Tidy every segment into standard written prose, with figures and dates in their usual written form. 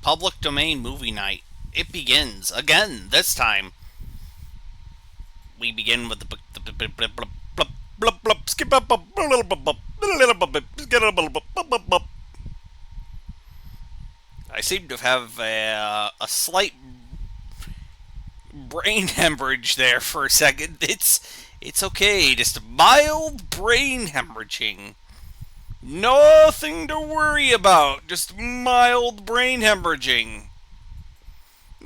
Public domain movie night. It begins again. This time, we begin with the skip up. I seem to have a slight brain hemorrhage there for a second. It's okay. Just mild brain hemorrhaging. Nothing to worry about. Just mild brain hemorrhaging.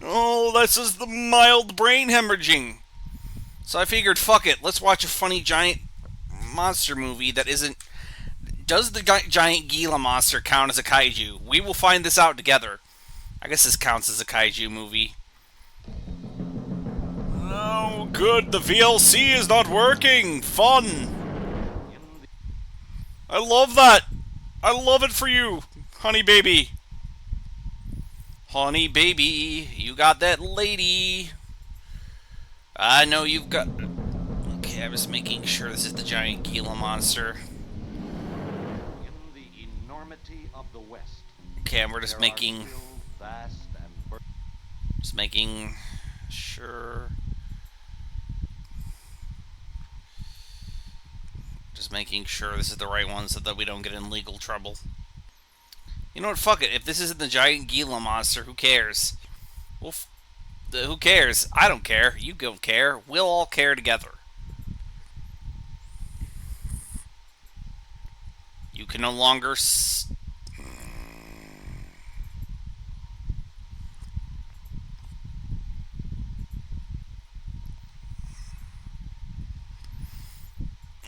Oh, this is the mild brain hemorrhaging. So I figured, fuck it. Let's watch a funny giant monster movie that isn't. Does the giant gila monster count as a kaiju? We will find this out together. I guess this counts as a kaiju movie. Oh, good. The VLC is not working. Fun. I love that. I love it for you, honey baby. Honey baby, you got that lady. I know you've got. Okay, I was making sure this is the giant gila monster. In the enormity of the West. Okay, and we're just making. Just making sure. Just making sure this is the right one so that we don't get in legal trouble. You know what? Fuck it. If this isn't the giant gila monster, who cares? Well, who cares? I don't care. You don't care. We'll all care together. You can no longer.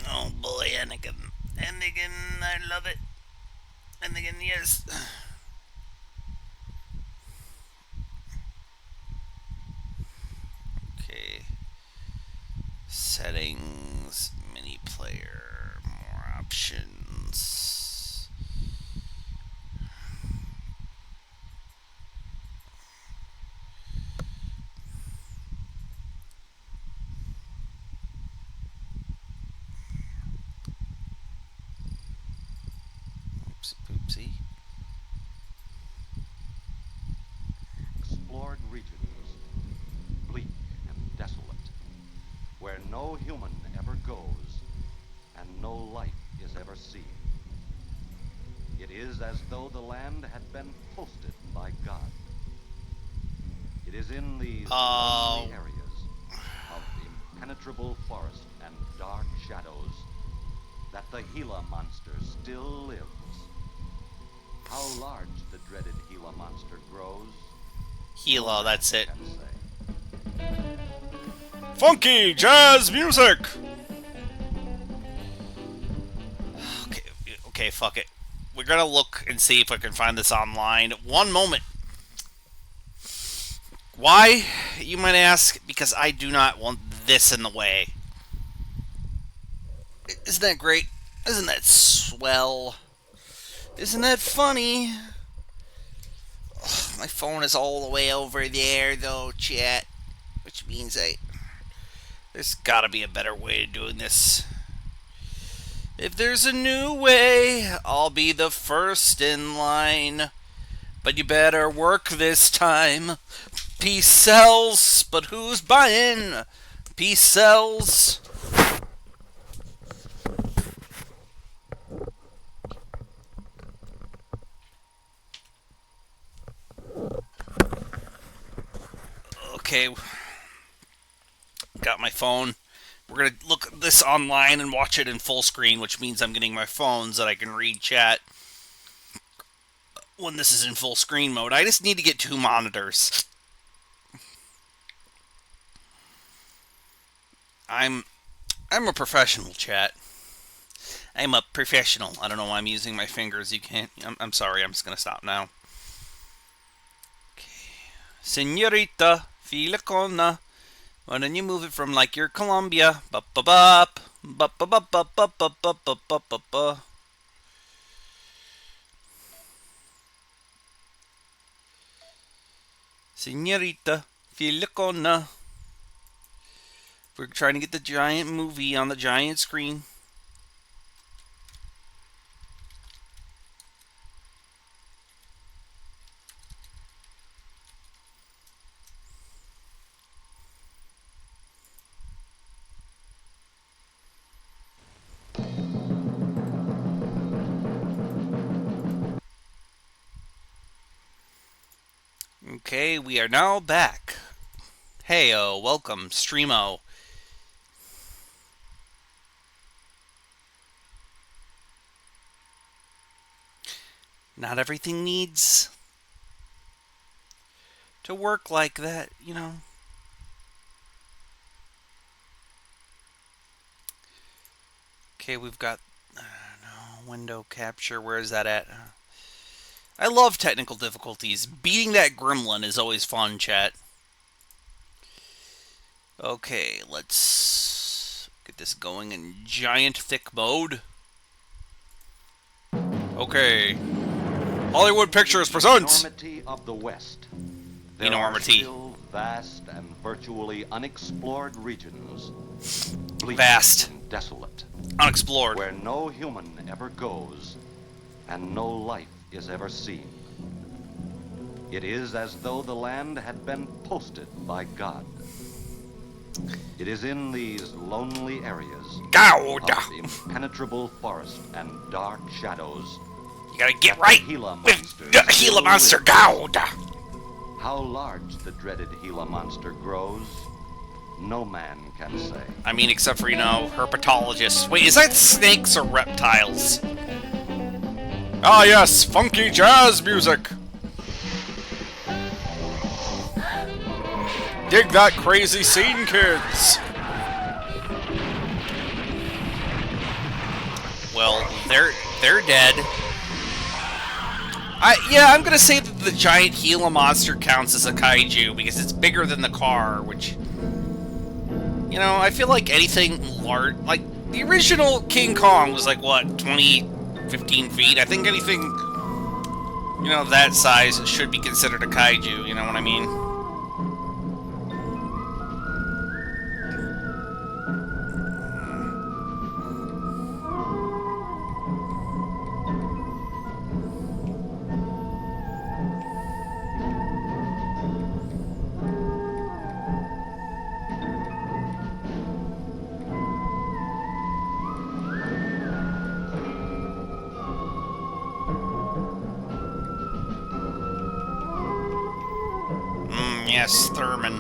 Oh boy, Anakin. Anakin, I love it. Anakin, yes. Okay. Settings, mini player, more options. Oopsie poopsie. Explored regions, bleak and desolate, where no human ever goes and no life is ever seen. It is as though the land had been hosted by God. It is in these lonely areas of impenetrable forest and dark shadows that the Gila monster still lives. How large the dreaded Gila monster grows, Hilo, that's it. can say. Funky jazz music! Okay, okay, fuck it. We're gonna look and see if I can find this online. One moment. Why, you might ask? Because I do not want this in the way. Isn't that great? Isn't that swell? Isn't that funny? Ugh, my phone is all the way over there, though, chat. Which means there's gotta be a better way of doing this. If there's a new way, I'll be the first in line. But you better work this time. Peace sells, but who's buying? Peace sells. Okay, got my phone. We're going to look at this online and watch it in full screen, which means I'm getting my phone so that I can read chat when this is in full screen mode. I just need to get two monitors. I'm a professional, chat. I'm a professional. I don't know why I'm using my fingers. You can't. I'm sorry. I'm just going to stop now. Okay. Senorita, Filicona. Why don't you move it from like you're Colombia? Ba-ba-bop. Ba-ba-ba-ba-ba-ba-ba-ba-ba-ba. Senorita, Filicona. We're trying to get the giant movie on the giant screen. Okay, we are now back. Heyo, welcome, Streamo. Not everything needs to work like that, you know. Okay, we've got window capture. Where is that at? I love technical difficulties. Beating that gremlin is always fun, chat. Okay, let's get this going in giant thick mode. Okay. Hollywood Pictures presents Enormity of the West. There Enormity. are still vast and virtually unexplored regions, bleak Vast. and desolate, Unexplored. where no human ever goes and no life is ever seen. It is as though the land had been posted by God. It is in these lonely areas Gouda. of impenetrable forest and dark shadows You gotta get right Gila with monsters the Gila monster Gouda. How large the dreaded Gila monster grows, no man can say. I mean, except for, herpetologists. Wait, is that snakes or reptiles? Ah, yes, funky jazz music. Dig that crazy scene, kids. Well, they're dead. I'm gonna say that the giant Gila monster counts as a kaiju because it's bigger than the car, which, I feel like anything large, like the original King Kong was like what, 20, 15 feet. I think anything, that size should be considered a kaiju. You know what I mean? Yes, Thurman.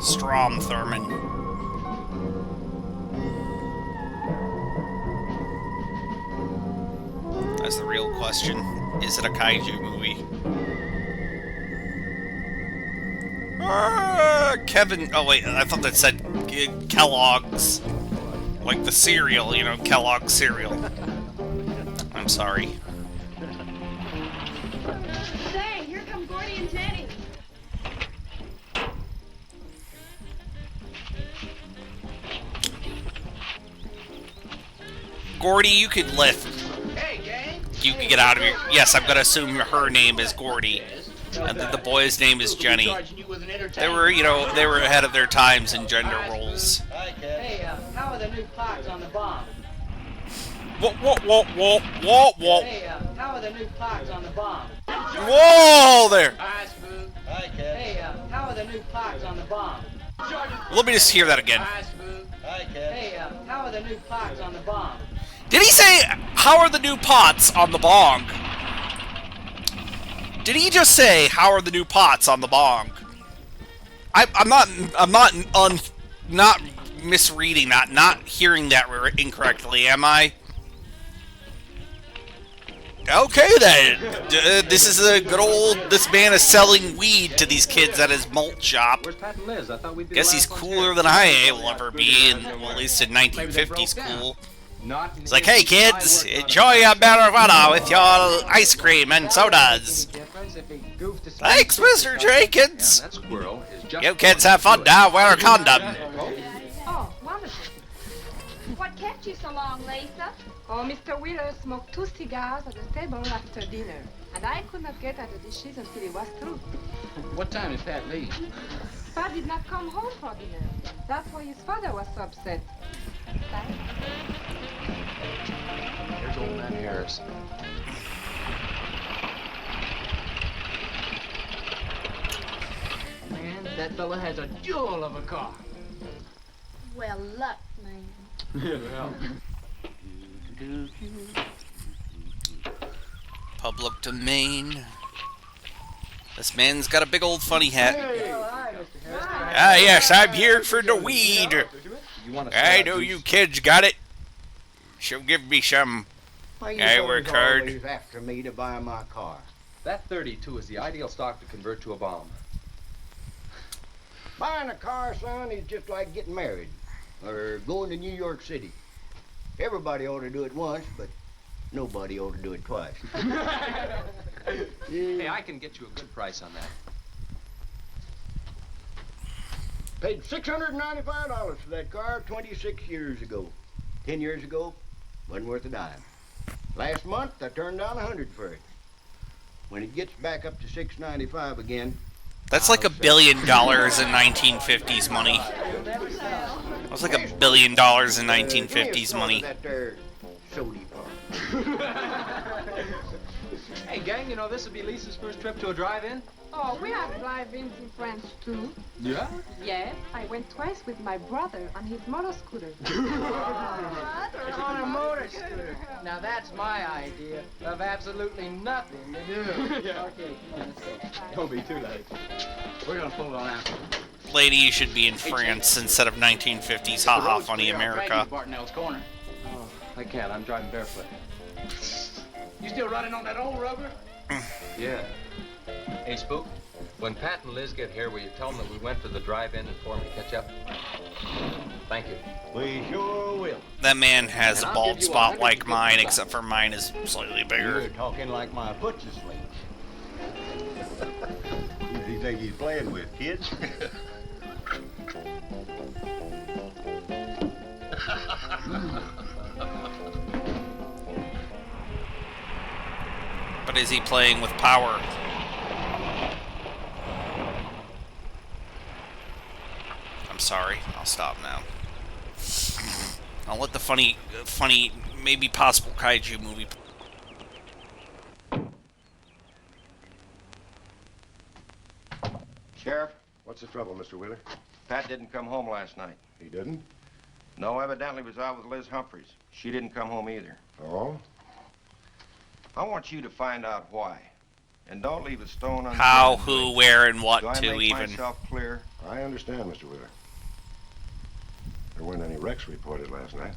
Strom Thurman. That's the real question. Is it a kaiju movie? Kevin... Oh, wait. I thought that said Kellogg's. Like the cereal, Kellogg's cereal. I'm sorry. Say, here come Gordy and Jenny. Gordy, you could lift. Hey, gang. You could get out of here. Yes, I'm gonna assume her name is Gordy, and that the boy's name is Jenny. They were, they were ahead of their times in gender roles. Hey, how are the new parts on the bomb? Whoa. Hey, how are the new parts on the bomb? Whoa there! Hi, Spook. Hi, Kid. Hey, how are the new parts on the bomb? Let me just hear that again. Hi, Spook. Hi, Kid. Hey, how are the new parts on the bomb? Did he say, how are the new pots on the bong? Did he just say, how are the new pots on the bong? I'm not misreading that, not hearing that incorrectly, am I? Okay then, this is a good old, this man is selling weed to these kids at his malt shop. Where's Pat and Liz? I thought we'd be Guess he's cooler than I will ever be, well, at least in 1950s cool. It's like, hey kids, enjoy your marijuana with your ice cream and sodas. Thanks, Mr. Jenkins. That squirrel is just You kids have fun now, wear a condom. Oh, wonderful. What kept you so long, Lisa? Oh, Mr. Wheeler smoked 2 cigars at the table after dinner, and I could not get at the dishes until he was through. What time did Pat leave? Pat did not come home for dinner. That's why his father was so upset. There's old man Harris. Man, that fella has a jewel of a car. Well, luck, man. Yeah, well. Public domain. This man's got a big old funny hat. Ah, yes, I'm here for the weed. I know you kids got it. She'll give me some. Why you I fellas work hard. always after me to buy my car? That 32 is the ideal stock to convert to a bomb. Buying a car, son, is just like getting married or going to New York City. Everybody ought to do it once, but nobody ought to do it twice. Hey, I can get you a good price on that. Paid $695 for that car 26 years ago. 10 years ago, wasn't worth a dime. Last month, I turned down $100 for it. When it gets back up to $695 again, That's like $1 billion in 1950s money. That's like $1 billion in 1950s money. That there sody pump. Hey, gang, you know this will be Lisa's first trip to a drive-in? Oh, we have drive-ins in France too. Yeah? Yes, I went twice with my brother on his motor scooter. On a motor scooter. Now that's my idea of absolutely nothing to do. Okay, come on, let's go. Don't be too late. We're gonna pull it on after. Lady, you should be in France instead of 1950s. Ha ha, funny America. Bartonell's corner. Oh, I can't. I'm driving barefoot. You still running on that old rubber? Yeah. Hey, Spook. When Pat and Liz get here, will you tell them that we went to the drive-in and for them to catch up? Thank you. We sure will. That man has a bald spot like mine, except for mine is slightly You're bigger. talking like my foot's asleep. Who does he think he's playing with, kids? But is he playing with power? I'm sorry. I'll stop now. I'll let the funny, maybe possible kaiju movie. Sheriff, What's the trouble, Mr. Wheeler? Pat didn't come home last night. He didn't? No, evidently was out with Liz Humphreys. She didn't come home either. Oh? I want you to find out why. And don't leave a stone unturned. How, who, where, and Do what I to make even. myself clear? I understand, Mr. Wheeler. There weren't any wrecks reported last night.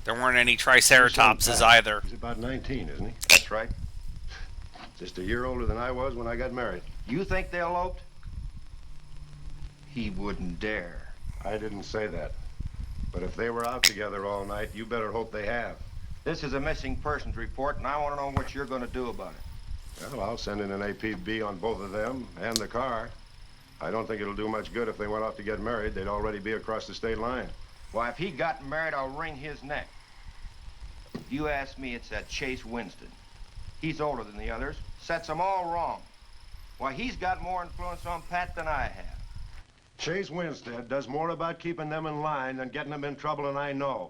There weren't any triceratopses either. He's about 19, isn't he? That's right. Just a year older than I was when I got married. You think they eloped? He wouldn't dare. I didn't say that. But if they were out together all night, you better hope they have. This is a missing persons report, and I want to know what you're going to do about it. Well, I'll send in an APB on both of them and the car. I don't think it'll do much good if they went off to get married. They'd already be across the state line. Why, if he got married, I'll wring his neck. If you ask me, it's that Chase Winston. He's older than the others, sets them all wrong. Why, he's got more influence on Pat than I have. Chase Winstead does more about keeping them in line than getting them in trouble, and I know.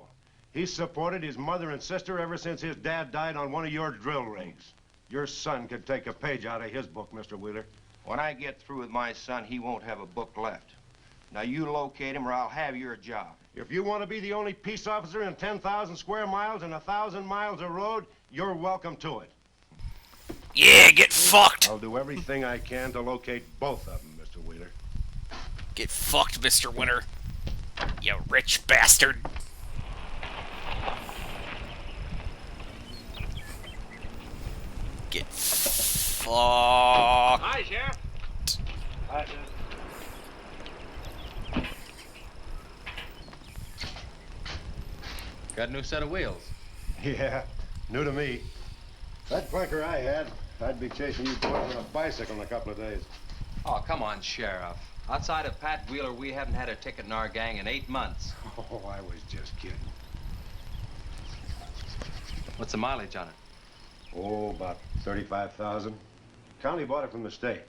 He's supported his mother and sister ever since his dad died on one of your drill rigs. Your son could take a page out of his book, Mr. Wheeler. When I get through with my son, he won't have a book left. Now, you locate him or I'll have your job. If you want to be the only peace officer in 10,000 square miles and 1,000 miles of road, you're welcome to it. Yeah, get fucked. I'll do everything I can to locate both of them, Mr. Wheeler. Get fucked, Mr. Winter. You rich bastard. Get fucked. Hi, Sheriff. Hi, Got a new set of wheels. Yeah, new to me. That clunker I had, I'd be chasing you boys on a bicycle in a couple of days. Oh, come on, Sheriff. Outside of Pat Wheeler, we haven't had a ticket in our gang in 8 months. Oh, I was just kidding. What's the mileage on it? Oh, about 35,000. County bought it from the state.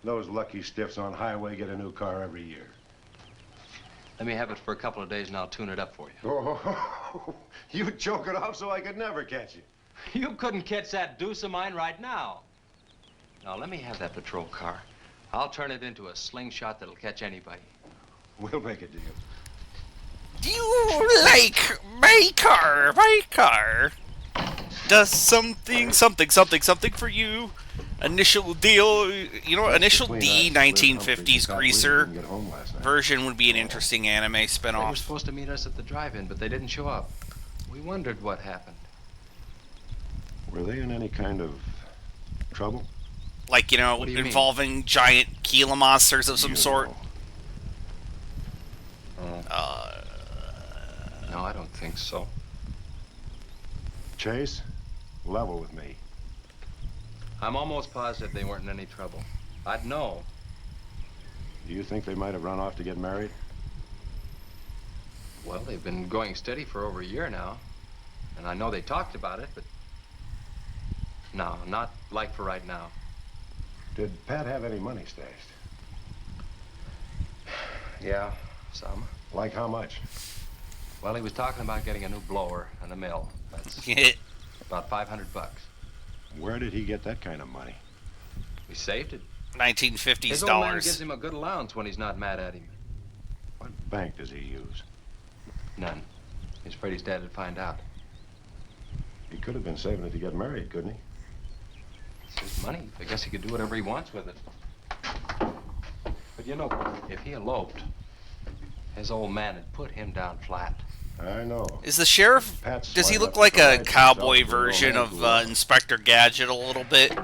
Those lucky stiffs on highway get a new car every year. Let me have it for a couple of days and I'll tune it up for you. Oh, you choke it off so I could never catch you. You couldn't catch that deuce of mine right now. Now, let me have that patrol car. I'll turn it into a slingshot that'll catch anybody. We'll make a deal. Do you like my car? My car? does something, something, something, something for you. Initial deal, you know, Initial D 1950s greaser version would be an interesting anime They were spinoff. supposed to meet us at the drive-in, but they didn't show up. We wondered what happened. Were they in any kind of trouble? Like, you know, What do you mean? involving giant Gila monsters of some You sort. know. No, I don't think so. Chase, level with me. I'm almost positive they weren't in any trouble. I'd know. Do you think they might have run off to get married? Well, they've been going steady for over a year now. And I know they talked about it, but... No, not like for right now. Did Pat have any money stashed? Yeah, some. Like how much? Well, he was talking about getting a new blower and a mill. That's about $500. Where did he get that kind of money? We saved it. 1950s His old man dollars. gives him a good allowance when he's not mad at him. What bank does he use? None. He's afraid his dad would find out. He could have been saving it to get married, couldn't he? It's his money. I guess he could do whatever he wants with it. But you know, if he eloped, his old man had put him down flat. I know. Is the sheriff, Pat's does he smart look like enough a to cowboy himself, version little of man. Inspector Gadget a little bit?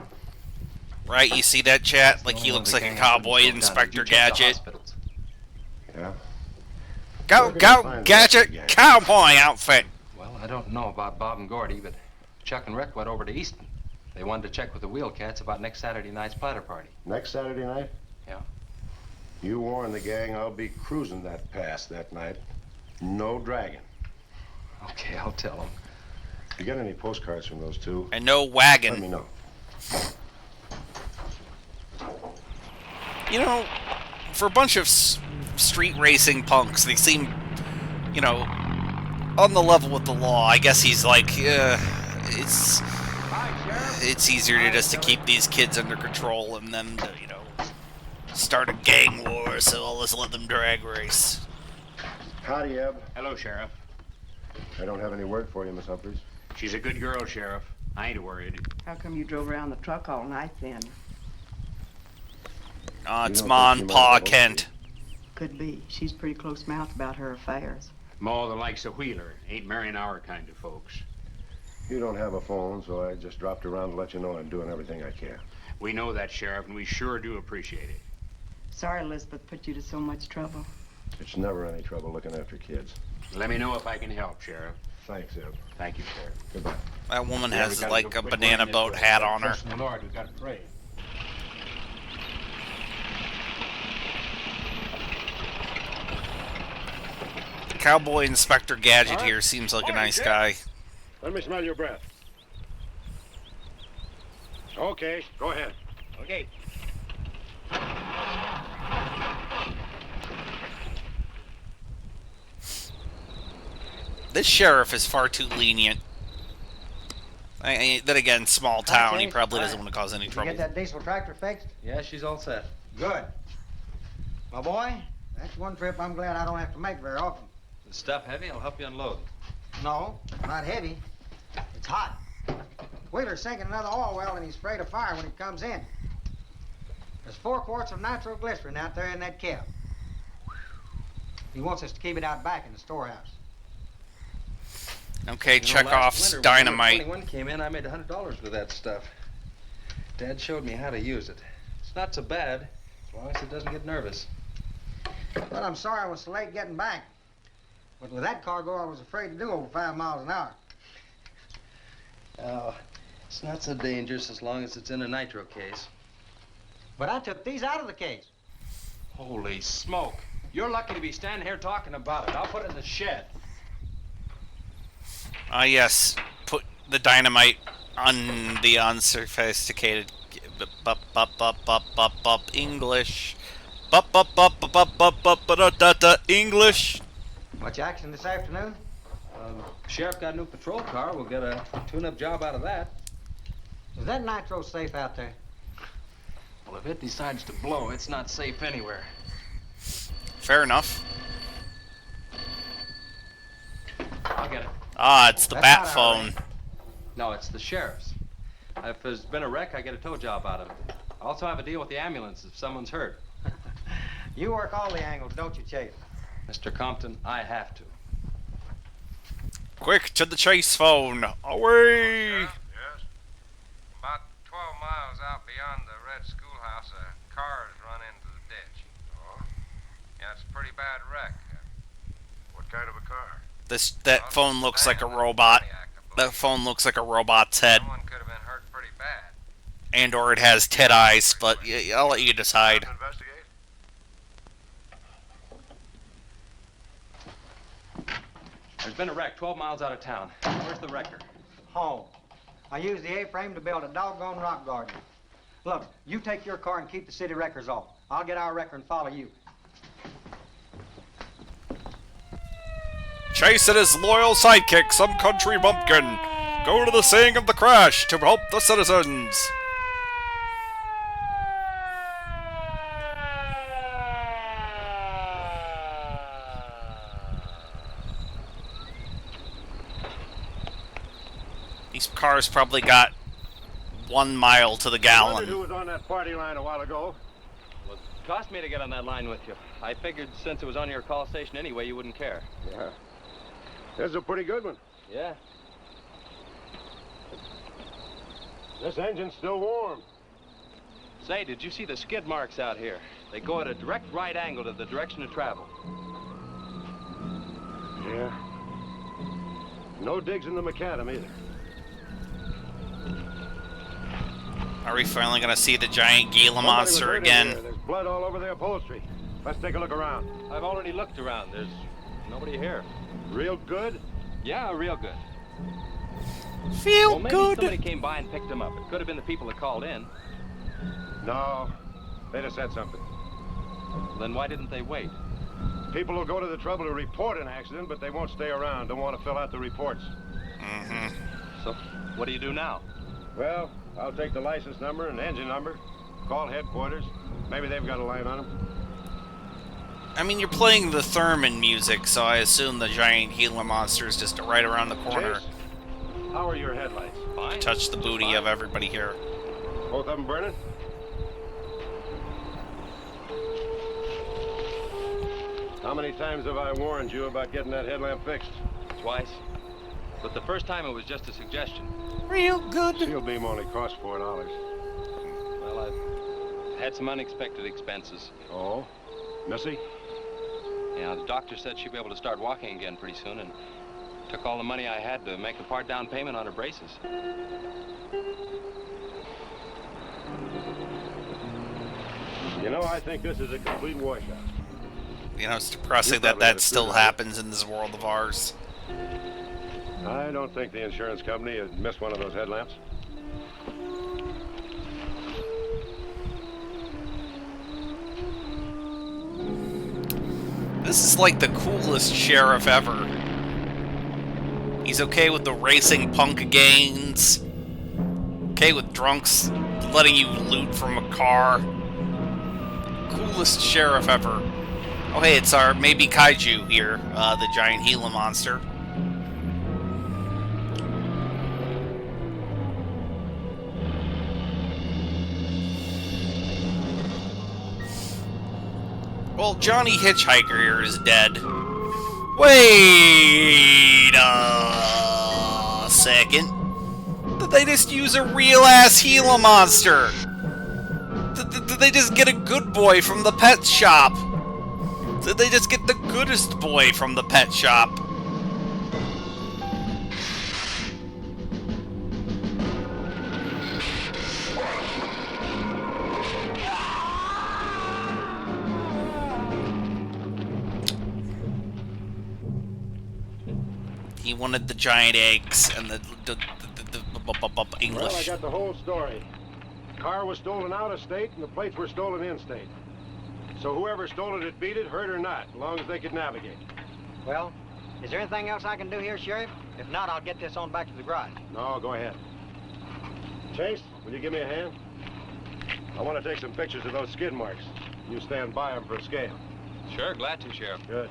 Right, you see that, chat? Like he looks like a cowboy Inspector Gadget. Yeah. Go, go, Gadget cowboy outfit! Well, I don't know about Bob and Gordy, but Chuck and Rick went over to Easton. They wanted to check with the Wheel Cats about next Saturday night's platter party. Next Saturday night? Yeah. You warn the gang I'll be cruising that pass that night. No dragging. Okay, I'll tell them. If you get any postcards from those two, And no let me wagon. know. You know, for a bunch of street racing punks, they seem, you know, on the level with the law. I guess he's like, it's easier to just to keep these kids under control and then to, you know, start a gang war, so I'll just let them drag race. Howdy, Eb. Hello, Sheriff. I don't have any word for you, Miss Humphries. She's a good girl, Sheriff. I ain't worried. How come you drove around the truck all night then? It's You don't Ma think and she Pa might have Kent. Could be. She's pretty close-mouthed about her affairs. Ma, the likes of Wheeler, ain't marrying our kind of folks. You don't have a phone, so I just dropped around to let you know I'm doing everything I can. We know that, Sheriff, and we sure do appreciate it. Sorry Elizabeth put you to so much trouble. It's never any trouble looking after kids. Let me know if I can help, Sheriff. Thanks, Eb. Thank you, Sheriff. Goodbye. That woman Yeah, we has gotta like go a quick banana on this boat way. hat on her. Trust in the Lord, we gotta pray. Cowboy Inspector Gadget here seems like a nice guy. Let me smell your breath. Okay, go ahead. Okay. This sheriff is far too lenient. Then again, small town, he probably doesn't want to cause any Did you trouble. get that diesel tractor fixed? Yeah, she's all set. Good. My boy, that's one trip I'm glad I don't have to make very often. The stuff heavy, I'll help you unload. No, not heavy. It's hot. Wheeler's sinking another oil well and he's afraid of fire when he comes in. There's 4 quarts of nitroglycerin out there in that keb. He wants us to keep it out back in the storehouse. Okay, You know, Chekhov's last winter, dynamite. When 21 came in, I made $100 with that stuff. Dad showed me how to use it. It's not so bad, as long as it doesn't get nervous. Well, I'm sorry I was so late getting back. But with that cargo, I was afraid to do over 5 miles an hour. Oh, it's not so dangerous as long as it's in a nitro case. But I took these out of the case. Holy smoke. You're lucky to be standing here talking about it. I'll put it in the shed. Ah, yes. Put the dynamite on the unsophisticated. English. English. Much action this afternoon? Sheriff got a new patrol car. We'll get a tune-up job out of that. Is that nitro safe out there? Well, if it decides to blow, it's not safe anywhere. Fair enough. I'll get it. Ah, it's the That's bat not phone. No, it's the sheriff's. If there's been a wreck, I get a tow job out of it. I also have a deal with the ambulance if someone's hurt. You work all the angles, don't you, Chase? Mr. Compton, I have to. Quick to the chase phone. Away! Yes. About 12 miles out beyond the red schoolhouse, a car's run into the ditch. Oh? Yeah, it's a pretty bad wreck. What kind of a car? That phone looks like a robot. That phone looks like a robot's head. Someone could have been hurt pretty bad. And or it has 10 eyes, but I'll let you decide. Investigate? There's been a wreck 12 miles out of town. Where's the wrecker? Home. I used the A-frame to build a doggone rock garden. Look, you take your car and keep the city wreckers off. I'll get our wrecker and follow you. Chase and his loyal sidekick, some country bumpkin, go to the scene of the crash to help the citizens. These cars probably got 1 mile to the Who gallon. was on that party line a while ago? Well, it cost me to get on that line with you. I figured since it was on your call station anyway, you wouldn't care. Yeah. This is a pretty good one. Yeah. This engine's still warm. Say, did you see the skid marks out here? They go at a direct right angle to the direction of travel. Yeah. No digs in the macadam either. Are we finally gonna see the giant gila Somebody was monster hurt in again? here. There's blood all over the upholstery. Let's take a look around. I've already looked around. There's nobody here. Real good? Yeah, real good. Feel Well, maybe good. somebody came by and picked him up. It could have been the people that called in. No. They'd have said something. Then why didn't they wait? People will go to the trouble to report an accident, but they won't stay around. Don't want to fill out the reports. Mm-hmm. So, what do you do now? Well, I'll take the license number and engine number, call headquarters. Maybe they've got a line on them. I mean, you're playing the Thurman music, so I assume the giant Gila monster is just right around the corner. Chase, how are your headlights? Fine. Touch the booty of everybody here. Both of them burning? How many times have I warned you about getting that headlamp fixed? Twice. But the first time it was just a suggestion. Real good. Steel beam only costs $4. Well, I've had some unexpected expenses. Oh? Missy? Yeah, the doctor said she'd be able to start walking again pretty soon and took all the money I had to make a part down payment on her braces. You know, I think this is a complete washout. You know, it's depressing You that probably had that a still screwdriver. happens in this world of ours. I don't think the insurance company had missed one of those headlamps. This is like the coolest sheriff ever. He's okay with the racing punk gangs. Okay with drunks letting you loot from a car. Coolest sheriff ever. Oh hey, it's our maybe kaiju here, the giant Gila monster. Well, Johnny Hitchhiker here is dead. Wait a second. Did they just use a real-ass Gila monster? Did they just get a good boy from the pet shop? Did they just get the goodest boy from the pet shop? He wanted the giant eggs and the English. Well, I got the whole story. The car was stolen out of state and the plates were stolen in state. So whoever stole it beat it, hurt or not, as long as they could navigate. Well, is there anything else I can do here, Sheriff? If not, I'll get this on back to the garage. No, go ahead. Chase, will you give me a hand? I want to take some pictures of those skid marks. You stand by them for a scale. Sure, glad to, Sheriff. Good.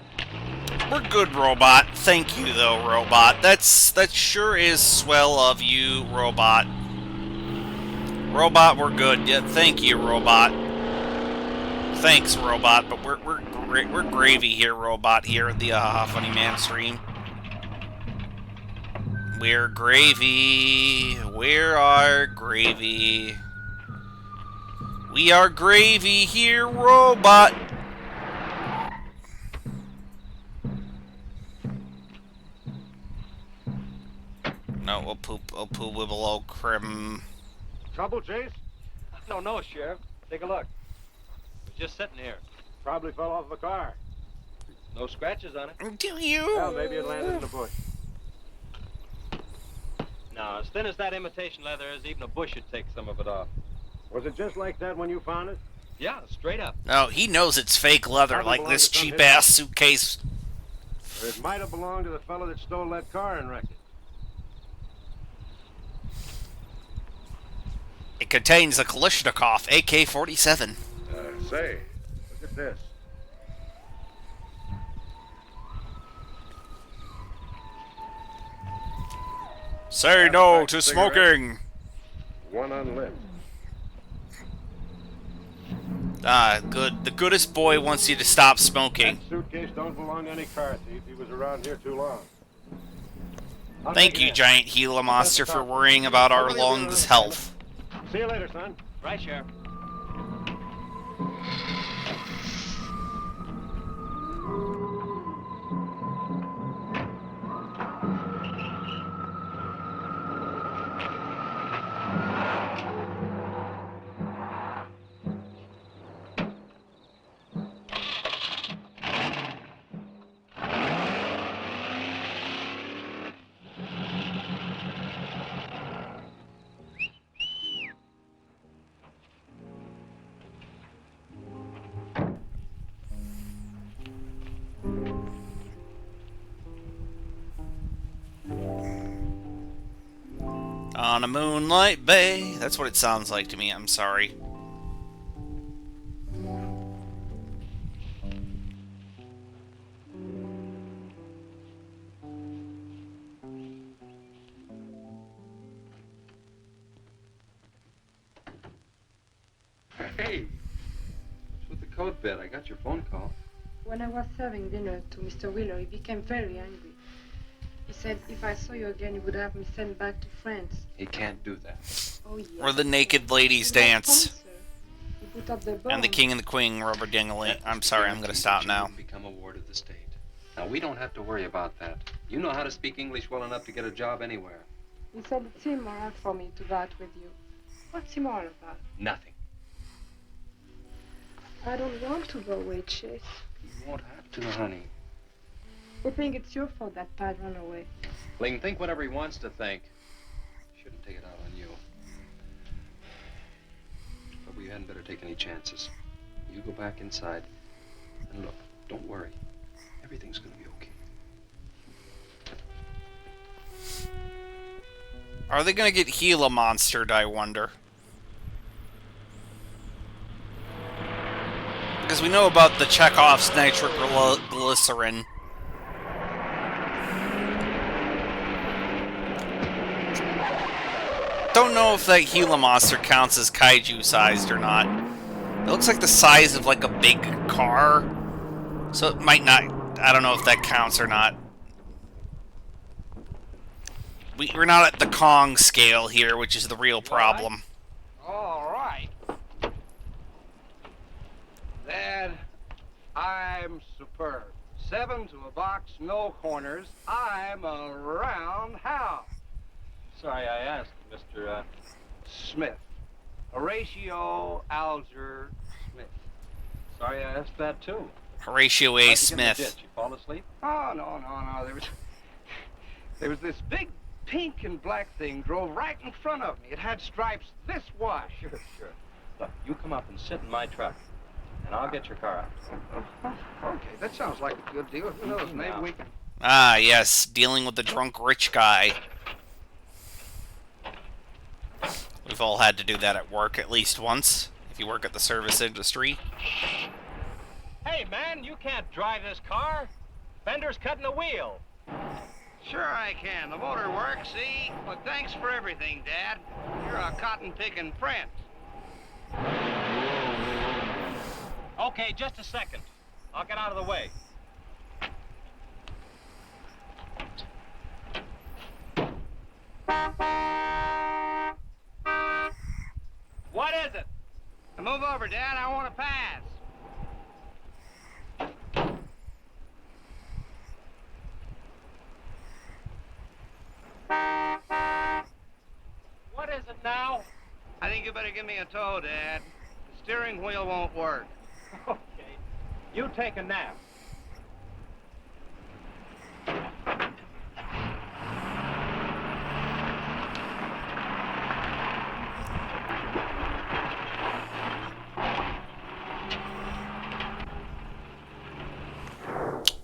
We're good, Robot. Thank you, though, Robot. That sure is swell of you, Robot. Robot, we're good. Yeah, thank you, Robot. Thanks, Robot. But we're gravy here, Robot. Here at the Funny Man stream. We're gravy. We are gravy. We are gravy here, Robot. No, we'll poop wibble old crim. Trouble, Chase? I don't know, Sheriff. Take a look. We're just sitting here. Probably fell off the car. No scratches on it. Do you? Well, maybe it landed in the bush. No, as thin as that imitation leather is, even a bush should take some of it off. Was it just like that when you found it? Yeah, straight up. No, he knows it's fake leather, Probably like belonged this to some cheap-ass suitcase. Or it might have belonged to the fellow that stole that car and wrecked it. It contains a Kalashnikov AK-47. Say, look at this. Say no to smoking. One unlit. Ah, good. The goodest boy wants you to stop smoking. That suitcase don't belong to any car thief. He was around here too long. Thank you, giant Gila monster, for worrying about our lungs' health. See you later, son. Right, Sheriff. On a moonlight bay. That's what it sounds like to me. I'm sorry. Hey, what's with the coat bed? I got your phone call. When I was serving dinner to Mr. Wheeler, he became very angry. He said if I saw you again, he would have me sent back to France. He can't do that. Oh, yes. Or the naked ladies dance. He put up the bomb. And the king and the queen rubber dingly. I'm sorry, I'm gonna stop now. Become a ward of the state. Now, we don't have to worry about that. You know how to speak English well enough to get a job anywhere. He said it's immoral for me to go out with you. What's immoral about? Nothing. I don't want to go away, Chase. You won't have to, honey. I think it's your fault that Pat ran away. Let him think whatever he wants to think. Shouldn't take it out on you. But we hadn't better take any chances. You go back inside. And look, don't worry. Everything's gonna be okay. Are they gonna get Gila monstered, I wonder? Because we know about the Chekhov's nitroglycerin. Don't know if that Gila monster counts as kaiju sized or not. It looks like the size of like a big car. So it might not, I don't know if that counts or not. We're not at the Kong scale here, which is the real problem. All right. Dad, I'm superb. 7 to a box, no corners. I'm a roundhouse. Sorry I asked, Mr. Smith. Horatio Alger Smith. Sorry I asked that, too. Horatio A. How'd you get in the Smith. ditch? You fall asleep? Oh, no. There was this big pink and black thing drove right in front of me. It had stripes this wide. Sure. Look, you come up and sit in my truck, and I'll get your car out. Okay, that sounds like a good deal. Who knows, maybe we can... Ah, yes, dealing with the drunk rich guy. We've all had to do that at work at least once, if you work at the service industry. Hey, man, you can't drive this car. Fender's cutting the wheel. Sure I can. The motor works, see? But thanks for everything, Dad. You're a cotton-picking prince. Okay, just a second. I'll get out of the way. What is it? Move over, Dad. I want to pass. What is it now? I think you better give me a tow, Dad. The steering wheel won't work. Okay. You take a nap.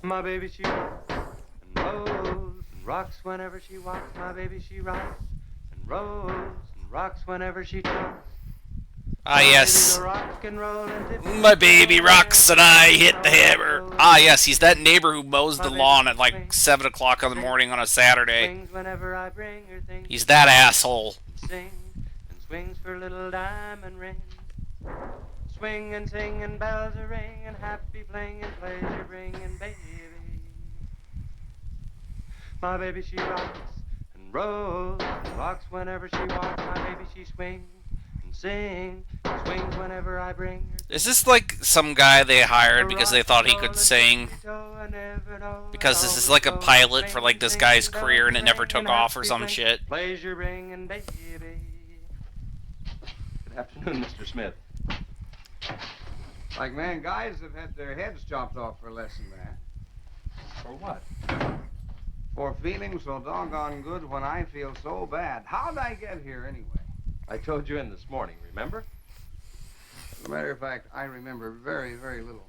My baby, she rocks and rolls and rocks whenever she walks. My baby, she rocks and rolls and rocks whenever she talks. Ah, yes. Rock and roll and My baby rocks and I hit the hammer. Ah, yes, he's that neighbor who mows the lawn at like 7 o'clock in the morning on a Saturday. swings whenever I bring her things. He's that asshole. Sing and swings for little diamond ring. Swing and sing and bells are ring and happy playing and pleasure bringing baby. My baby, she rocks and rolls and rocks whenever she walks. My baby, she swings and sings and swings whenever I bring her. Is this like some guy they hired because they thought he could sing? Because this is like a pilot for like this guy's career and it never took off or some shit. Pleasure bringing baby. Good afternoon, Mr. Smith. Like man, guys have had their heads chopped off for less than that. For what? For feeling so doggone good when I feel so bad. How'd I get here anyway? I told you in this morning, remember? As a matter of fact, I remember very, very little.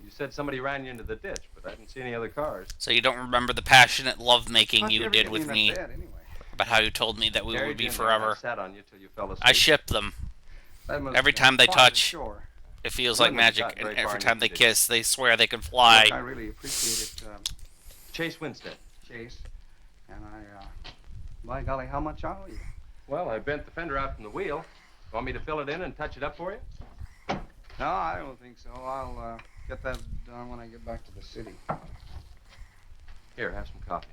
You said somebody ran you into the ditch, but I didn't see any other cars. So you don't remember the passionate lovemaking How'd you ever did get with in me? that bed, anyway? About how you told me that we Carried would be you in there and I forever. sat on you till you fell asleep. I ship them. That must Every have been time they quite touch, sure. it feels You like wouldn't have magic, got and very far every in time it, they did you? kiss, they swear they can fly. Look, I really appreciate it, Chase Winstead. Chase. And I, by golly, how much I owe you? Well, I bent the fender out from the wheel. Want me to fill it in and touch it up for you? No, I don't think so. I'll get that done when I get back to the city. Here, have some coffee.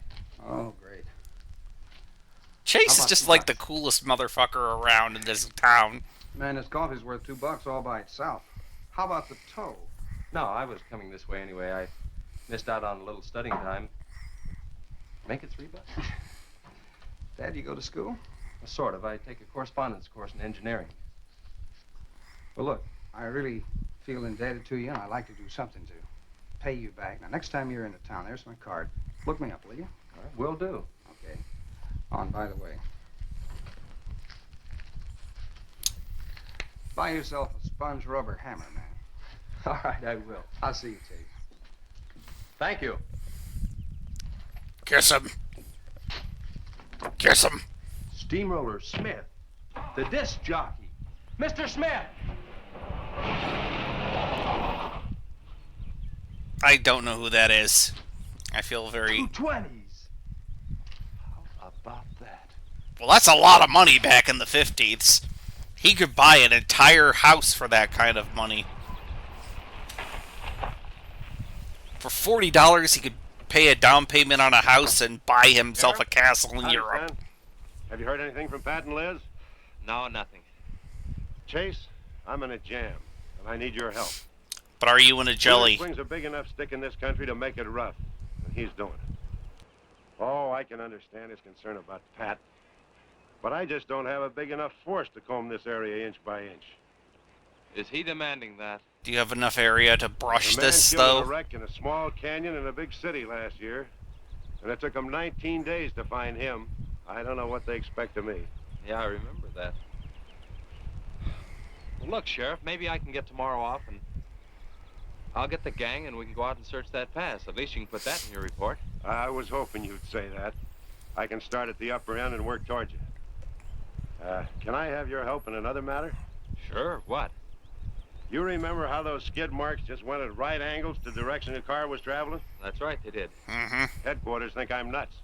Oh, great. Chase How is about just $2? like the coolest motherfucker around in this town. Man, this coffee's worth $2 all by itself. How about the tow? No, I was coming this way anyway. I missed out on a little studying time. Make it $3. Dad, you go to school? Well, sort of. I take a correspondence course in engineering. Well, look, I really feel indebted to you, and I'd like to do something to pay you back. Now, next time you're into town, there's my card. Look me up, will you? All right, will do. Okay. Oh, and by the way, buy yourself a sponge rubber hammer, man. All right, I will. I'll see you, Chase. Thank you. Kiss him. Kiss him. Steamroller Smith, the disc jockey. Mr. Smith! I don't know who that is. I feel very... 220s. How about that? Well, that's a lot of money back in the 50s. He could buy an entire house for that kind of money. For $40, he could pay a down payment on a house and buy himself a castle in Howdy, Europe. son. Have you heard anything from Pat and Liz? No, nothing. Chase, I'm in a jam, and I need your help. But are you in a jelly? Swings a big enough stick in this country to make it rough, and he's doing it. Oh, I can understand his concern about Pat, but I just don't have a big enough force to comb this area inch by inch. Is he demanding that? Do you have enough area to brush The man this, killed in though? a wreck in a small canyon in a big city last year, and it took them 19 days to find him. I don't know what they expect of me. Yeah, I remember that. Well, look, Sheriff, maybe I can get tomorrow off and I'll get the gang and we can go out and search that pass. At least you can put that in your report. I was hoping you'd say that. I can start at the upper end and work towards you. Can I have your help in another matter? Sure, what? You remember how those skid marks just went at right angles to the direction the car was traveling? That's right, they did. Mm-hmm. Headquarters think I'm nuts.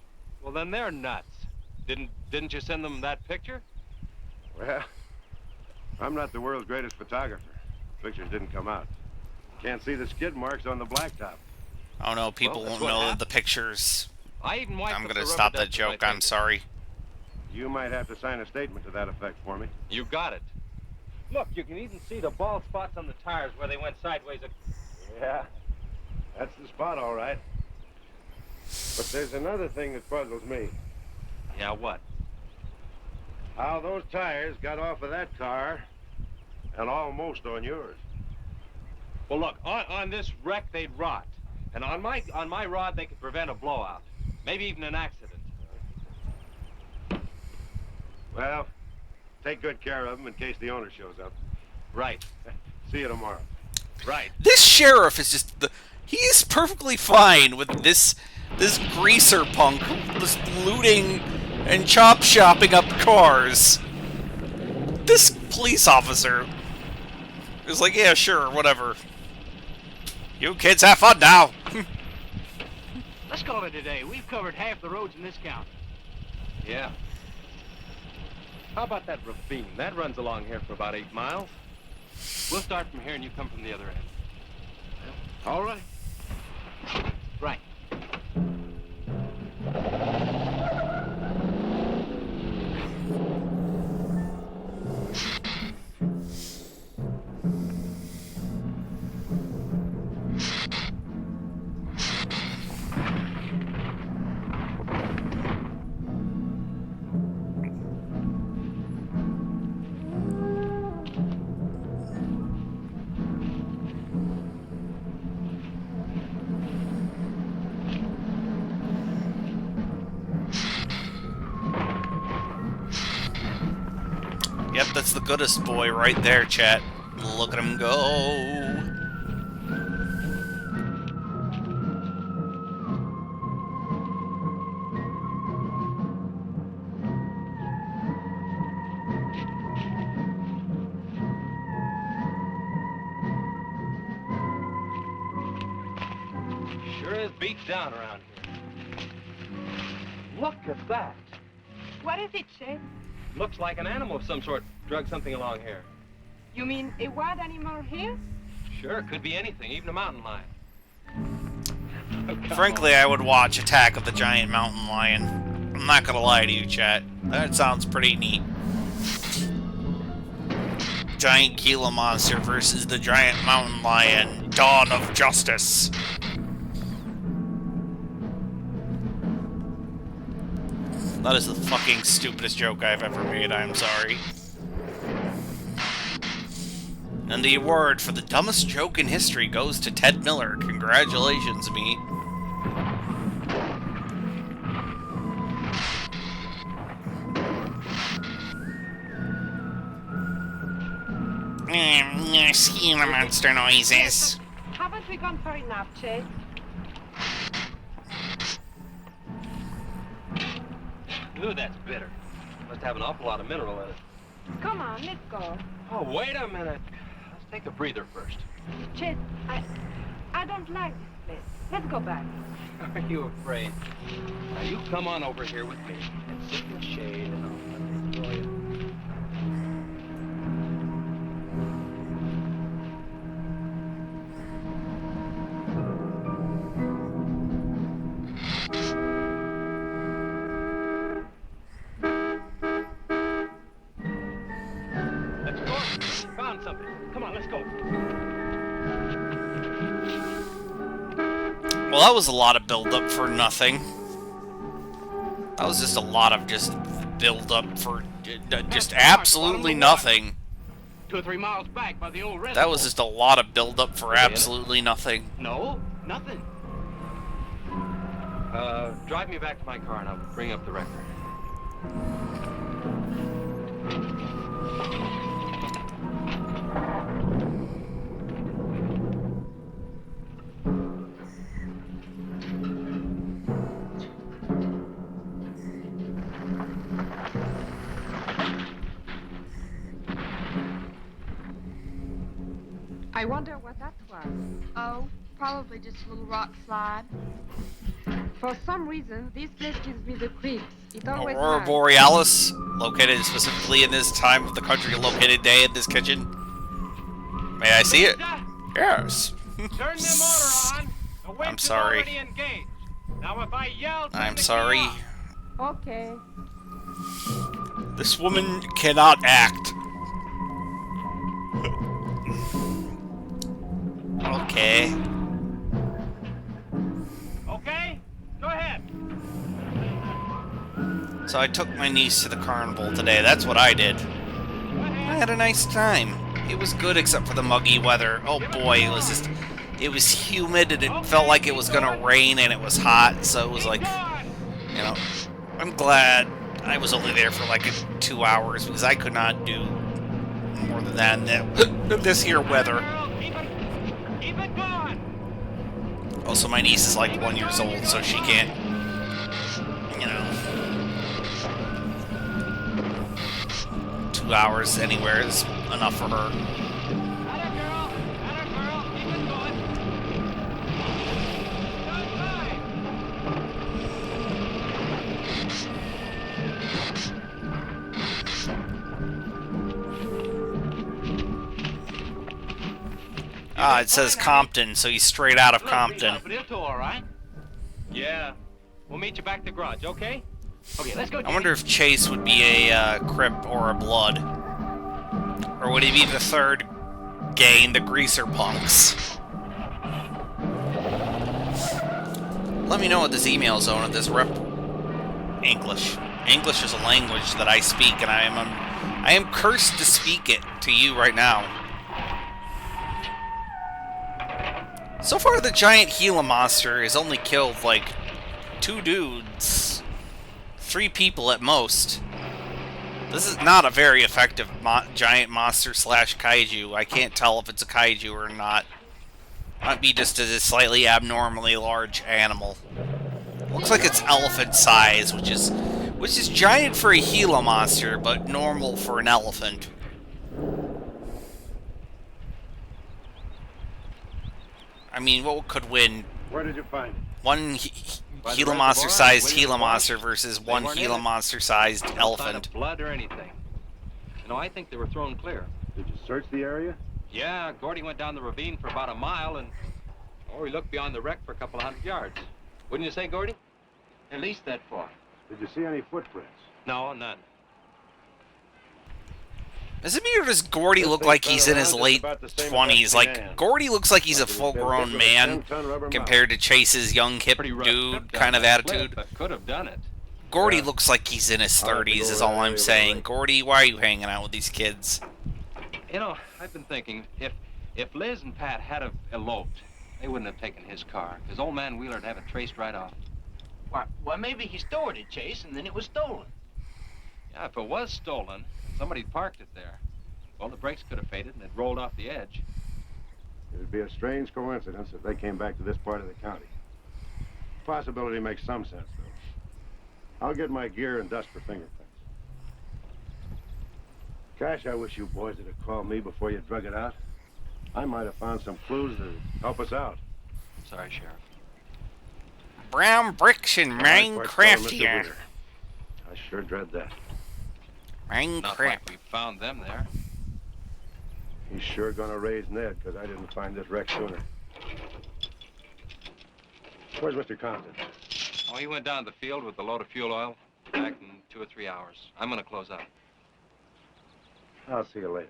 Well, then they're nuts. Didn't you send them that picture? Well, I'm not the world's greatest photographer. Pictures didn't come out. Can't see the skid marks on the blacktop. Oh no, people Well, that's won't what know happened. the pictures. I even wiped I'm up gonna the stop rubber that dust with my joke. I'm finger. sorry. You might have to sign a statement to that effect for me. You got it. Look, you can even see the bald spots on the tires where they went sideways. Yeah, that's the spot, all right. But there's another thing that puzzles me. Yeah, what? How those tires got off of that car and almost on yours. Well, look, on this wreck, they'd rot. And on my rod, they could prevent a blowout. Maybe even an accident. Well, take good care of them in case the owner shows up. Right. See you tomorrow. Right. This sheriff is just he's perfectly fine with this greaser punk just looting and chopping up cars. This police officer is like, yeah, sure, whatever. You kids have fun now. Let's call it a day. We've covered half the roads in this county. Yeah. How about that ravine? That runs along here for about 8 miles. We'll start from here and you come from the other end. All right. Right. Yep, that's the goodest boy right there, chat. Look at him go. Sure is beat down around here. Look at that. What is it, Shay? Looks like an animal of some sort drug something along here. You mean a wild animal here? Sure, could be anything, even a mountain lion. Frankly, I would watch Attack of the Giant Mountain Lion. I'm not gonna lie to you, chat. That sounds pretty neat. Giant Gila monster versus the giant mountain lion. Dawn of Justice. That is the fucking stupidest joke I've ever made, I'm sorry. And the award for the dumbest joke in history goes to Ted Miller. Congratulations, me. Skin monster noises. Haven't we gone far enough, Chase? Ooh, that's bitter. Must have an awful lot of mineral in it. Come on, let's go. Oh, wait a minute. Let's take a breather first. Chase, I don't like this place. Let's go back. Are you afraid? Now, you come on over here with me and sit in the shade and I'll enjoy it. Well, that was a lot of build-up for nothing. That was just a lot of just build-up for just absolutely nothing. 2 or 3 miles back by the old reservoir. That was just a lot of build-up for absolutely nothing. No, nothing. Drive me back to my car and I'll bring up the record. I wonder what that was. Oh, probably just a little rock slide. For some reason, this place gives me the creeps. It always Aurora has. Borealis, located specifically in this time of the country located day in this kitchen. May I see it? Yes. Turn the motor on. The winch I'm sorry. is already engaged. Now if I yell, turn I'm the key sorry. off. Okay. This woman cannot act. Okay. Okay? Go ahead. So I took my niece to the carnival today. That's what I did. I had a nice time. It was good except for the muggy weather. Oh boy, it was humid and it felt like it was gonna rain and it was hot, so it was like, you know, I'm glad I was only there for like 2 hours because I could not do more than that this here weather. Keep it going. Also, my niece is like 1 year old, so she can't, you know, 2 hours anywhere is enough for her. Ah, it says Compton, so he's straight out of Compton. But he'll tow all right. Yeah. We'll meet you back at the garage, okay? Okay, let's go. I wonder if Chase would be a Crip or a Blood. Or would he be the third gang, the Greaser Punks? Let me know what this email zone of this rep. English. English is a language that I speak, and I am cursed to speak it to you right now. So far, the giant Gila monster has only killed, like, 2 dudes. 3 people at most. This is not a very effective giant monster slash kaiju. I can't tell if it's a kaiju or not. Might be just a slightly abnormally large animal. Looks like it's elephant size, which is giant for a Gila monster, but normal for an elephant. I mean, what could win? Where did you find it? One Gila monster-sized Gila monster versus one Gila monster-sized elephant. Blood or anything. You know, I think they were thrown clear. Did you search the area? Yeah, Gordy went down the ravine for about a mile and... Oh, he looked beyond the wreck for a couple of 100 yards. Wouldn't you say, Gordy? At least that far. Did you see any footprints? No, none. Does it mean or does Gordy look like he's in his late 20s? Like, Gordy looks like he's a full-grown man compared to Chase's young, hip dude kind of attitude. But could have done it. Gordy looks like he's in his 30s is all I'm saying. Gordy, why are you hanging out with these kids? You know, I've been thinking, if Liz and Pat had have eloped, they wouldn't have taken his car, because old man Wheeler'd have it traced right off. Well, maybe he stored it, Chase, and then it was stolen. Yeah, if it was stolen, somebody parked it there. Well, the brakes could have faded and it rolled off the edge. It would be a strange coincidence if they came back to this part of the county. Possibility makes some sense, though. I'll get my gear and dust for fingerprints. Gosh, I wish you boys would have called me before you drug it out. I might have found some clues that would help us out. Sorry, Sheriff. Brown bricks in Minecraft here. I sure dread that. Not like we found them there. He's sure gonna raise Ned, because I didn't find this wreck sooner. Where's Mr. Compton? Oh, he went down to the field with a load of fuel oil. Back in 2 or 3 hours. I'm gonna close out. I'll see you later.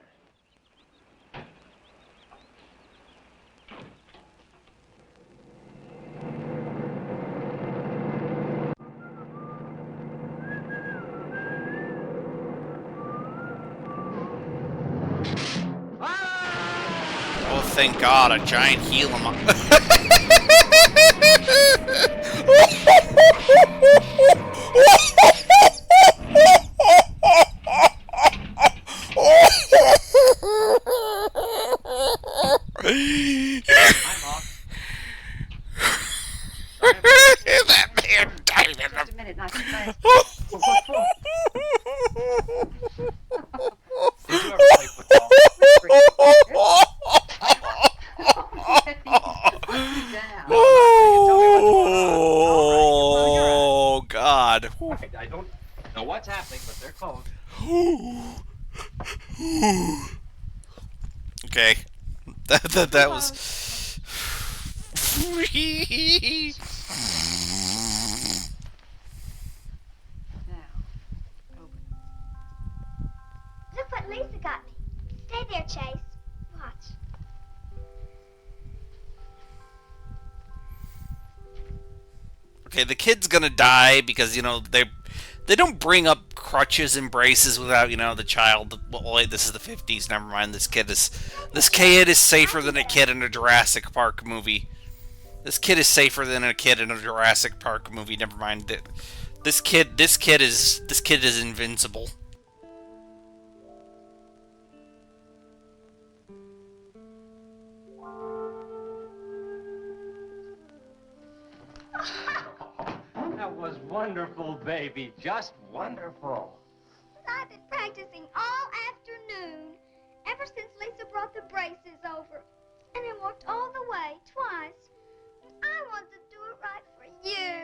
Oh, thank God, a giant Gila monster. That man died in Just a minute, not too fast. Did you ever play football? I don't know what's happening, but they're close. Okay. That was... Look what Lisa got me. Stay there, Chase. Watch. Okay, the kid's gonna die because, you know, they don't bring up crutches and braces without, you know, the child. Well, wait, this is the 50s. Never mind. This kid is safer than a kid in a Jurassic Park movie. This kid is safer than a kid in a Jurassic Park movie. Never mind. This kid is invincible. That was wonderful, baby. Just wonderful. I've been practicing all afternoon, ever since Lisa brought the braces over. And I walked all the way, twice. I want to do it right for you.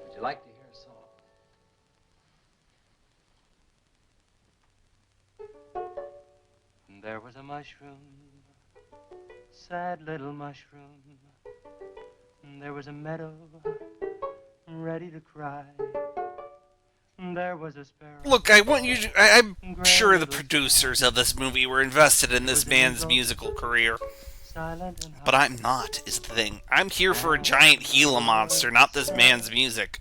Would you like to hear a song? There was a mushroom, sad little mushroom. There was a meadow, ready to cry. There was a sparrow. Look, I want you to, I'm sure the producers of this movie were invested in this man's musical career. But I'm not, is the thing. I'm here for a giant Gila monster, not this man's music.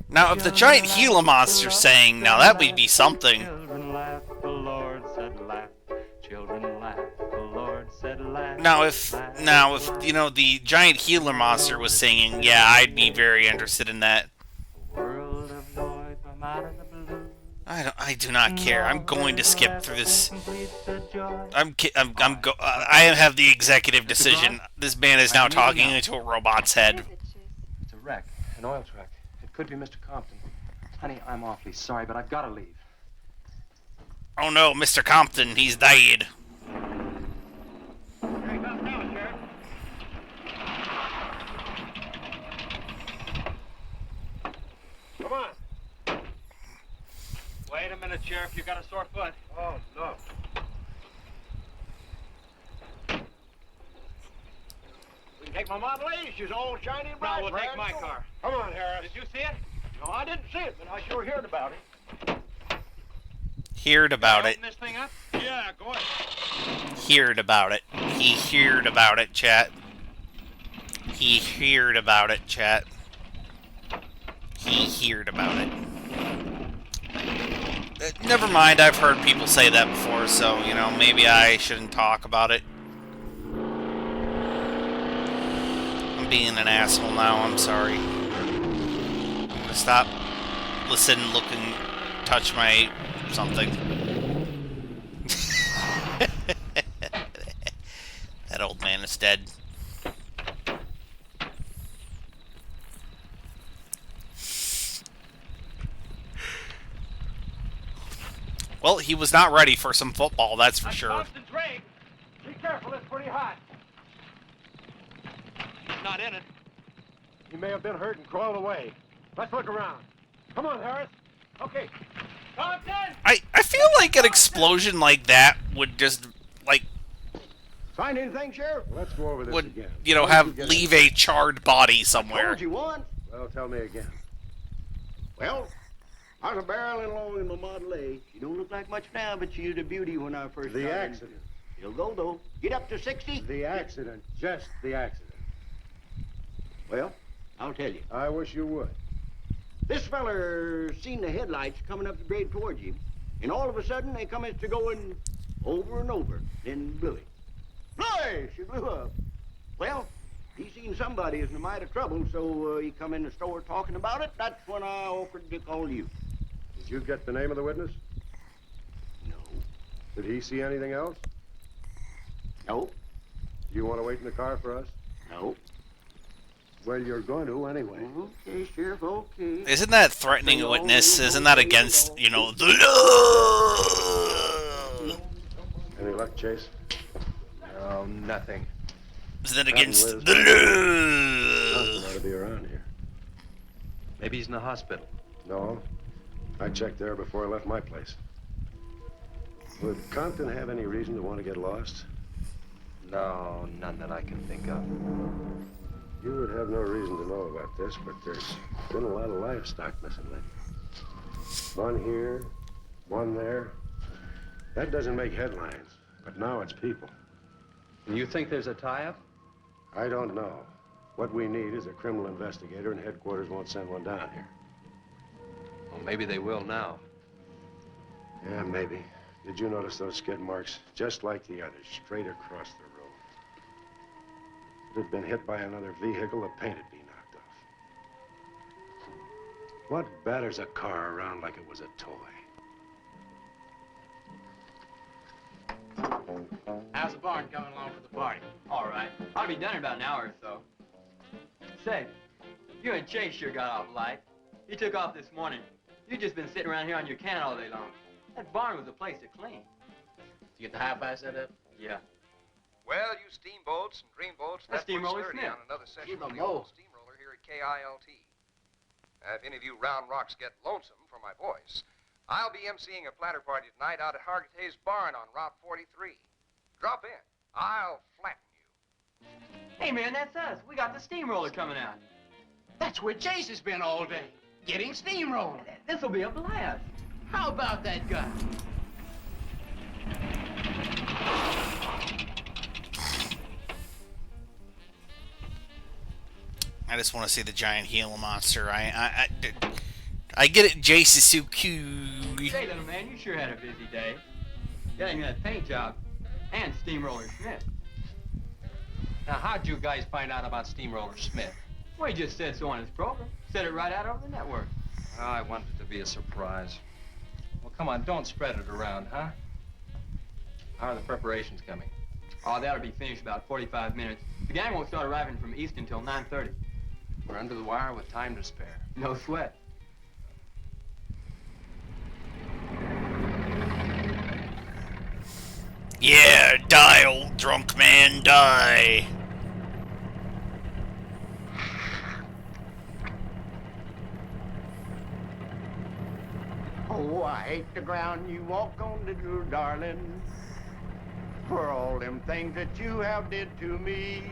Now, if the giant Gila monster sang, now that would be something. Children laugh, the Lord said laugh. Children laugh, the Lord said laugh. Now, if you know, the giant Gila monster was singing, yeah, I'd be very interested in that. I do not care. I'm going to skip through this. I have the executive decision. This man is now talking into a robot's head. It's a wreck, an oil truck. It could be Mr. Compton. Honey, I'm awfully sorry, but I've got to leave. Oh no, Mr. Compton, he's died. Here he comes now, Sheriff. Come on. Wait a minute, Sheriff. You got a sore foot. Oh, no. We can take my Model A. She's all shiny and bright. No, we'll take my car. Come on, Harris. Did you see it? No, I didn't see it, but I sure heard about it. Heard about it. Open this thing up? Yeah, go ahead. Heard about it. He heard about it, chat. He heard about it, chat. He heard about it. Never mind, I've heard people say that before, so, you know, maybe I shouldn't talk about it. I'm being an asshole now, I'm sorry. I'm gonna stop, listen, look, and touch my something. That old man is dead. Well, he was not ready for some football, that's for sure. Constance rig. Be careful, it's pretty hot. He's not in it. He may have been hurt and crawled away. Let's look around. Come on, Harris. Okay. Compton! I feel like an explosion like that would just, like, Find anything, Sheriff? Let's go over this would, again. you know, leave a charred body somewhere. Told you once. Well, tell me again. Well, I was barreling along in my Model A. She don't look like much now, but she was a beauty when I first The got in. accident. It'll go, though. Get up to 60. The accident. Just the accident. Well, I'll tell you. I wish you would. This feller seen the headlights coming up the grade towards him, and all of a sudden they come to going over and over, then blew it. Boy, she blew up. Well, he seen somebody is in a mite of trouble, so he come in the store talking about it. That's when I offered to call you. Did you get the name of the witness? No. Did he see anything else? No. Do you want to wait in the car for us? No. Well, you're going to anyway. Okay, Sheriff, okay. Isn't that threatening a witness? Isn't that against, you know, the law? Any luck, Chase? Oh, nothing. Is that Nothing, against Liz. the Johnson law? ought to be around here. Maybe he's in the hospital. No. I checked there before I left my place. Would Compton have any reason to want to get lost? No, none that I can think of. You would have no reason to know about this, but there's been a lot of livestock missing lately. One here, one there. That doesn't make headlines, but now it's people. And you think there's a tie-up? I don't know. What we need is a criminal investigator, and headquarters won't send one down here. Well, maybe they will now. Yeah, maybe. Did you notice those skid marks? Just like the others, straight across the road. If it had been hit by another vehicle, the paint would be knocked off. What batters a car around like it was a toy? How's the barn coming along for the party? All right. I'll be done in about an hour or so. Say, you and Chase sure got off light. You took off this morning. You just been sitting around here on your can all day long. That barn was a place to clean. Did you get the hi-fi set up? Yeah. Well, you steamboats and dreamboats, That's Steamroller puts 30 Smith. on another session Keep 'em of the low. old steamroller here at KILT. If any of you round rocks get lonesome for my voice, I'll be emceeing a platter party tonight out at Hargitay's Barn on Route 43. Drop in. I'll flatten you. Hey, man, that's us. We got the steamroller coming out. That's where Chase has been all day, getting steamrolled. This'll be a blast. How about that guy? I just want to see the giant Gila monster. I get it. Jace is so cute. Say, little man, you sure had a busy day. Getting that paint job and Steamroller Smith. Now, how'd you guys find out about Steamroller Smith? Well, he just said so on his program. Said it right out over the network. Oh, I wanted it to be a surprise. Well, come on, don't spread it around, huh? How are the preparations coming? Oh, that'll be finished about 45 minutes. The gang won't start arriving from East until 9:30. We're under the wire with time to spare. No sweat. Yeah, die, old drunk man, die. Oh, I hate the ground you walk on, little darling, for all them things that you have did to me.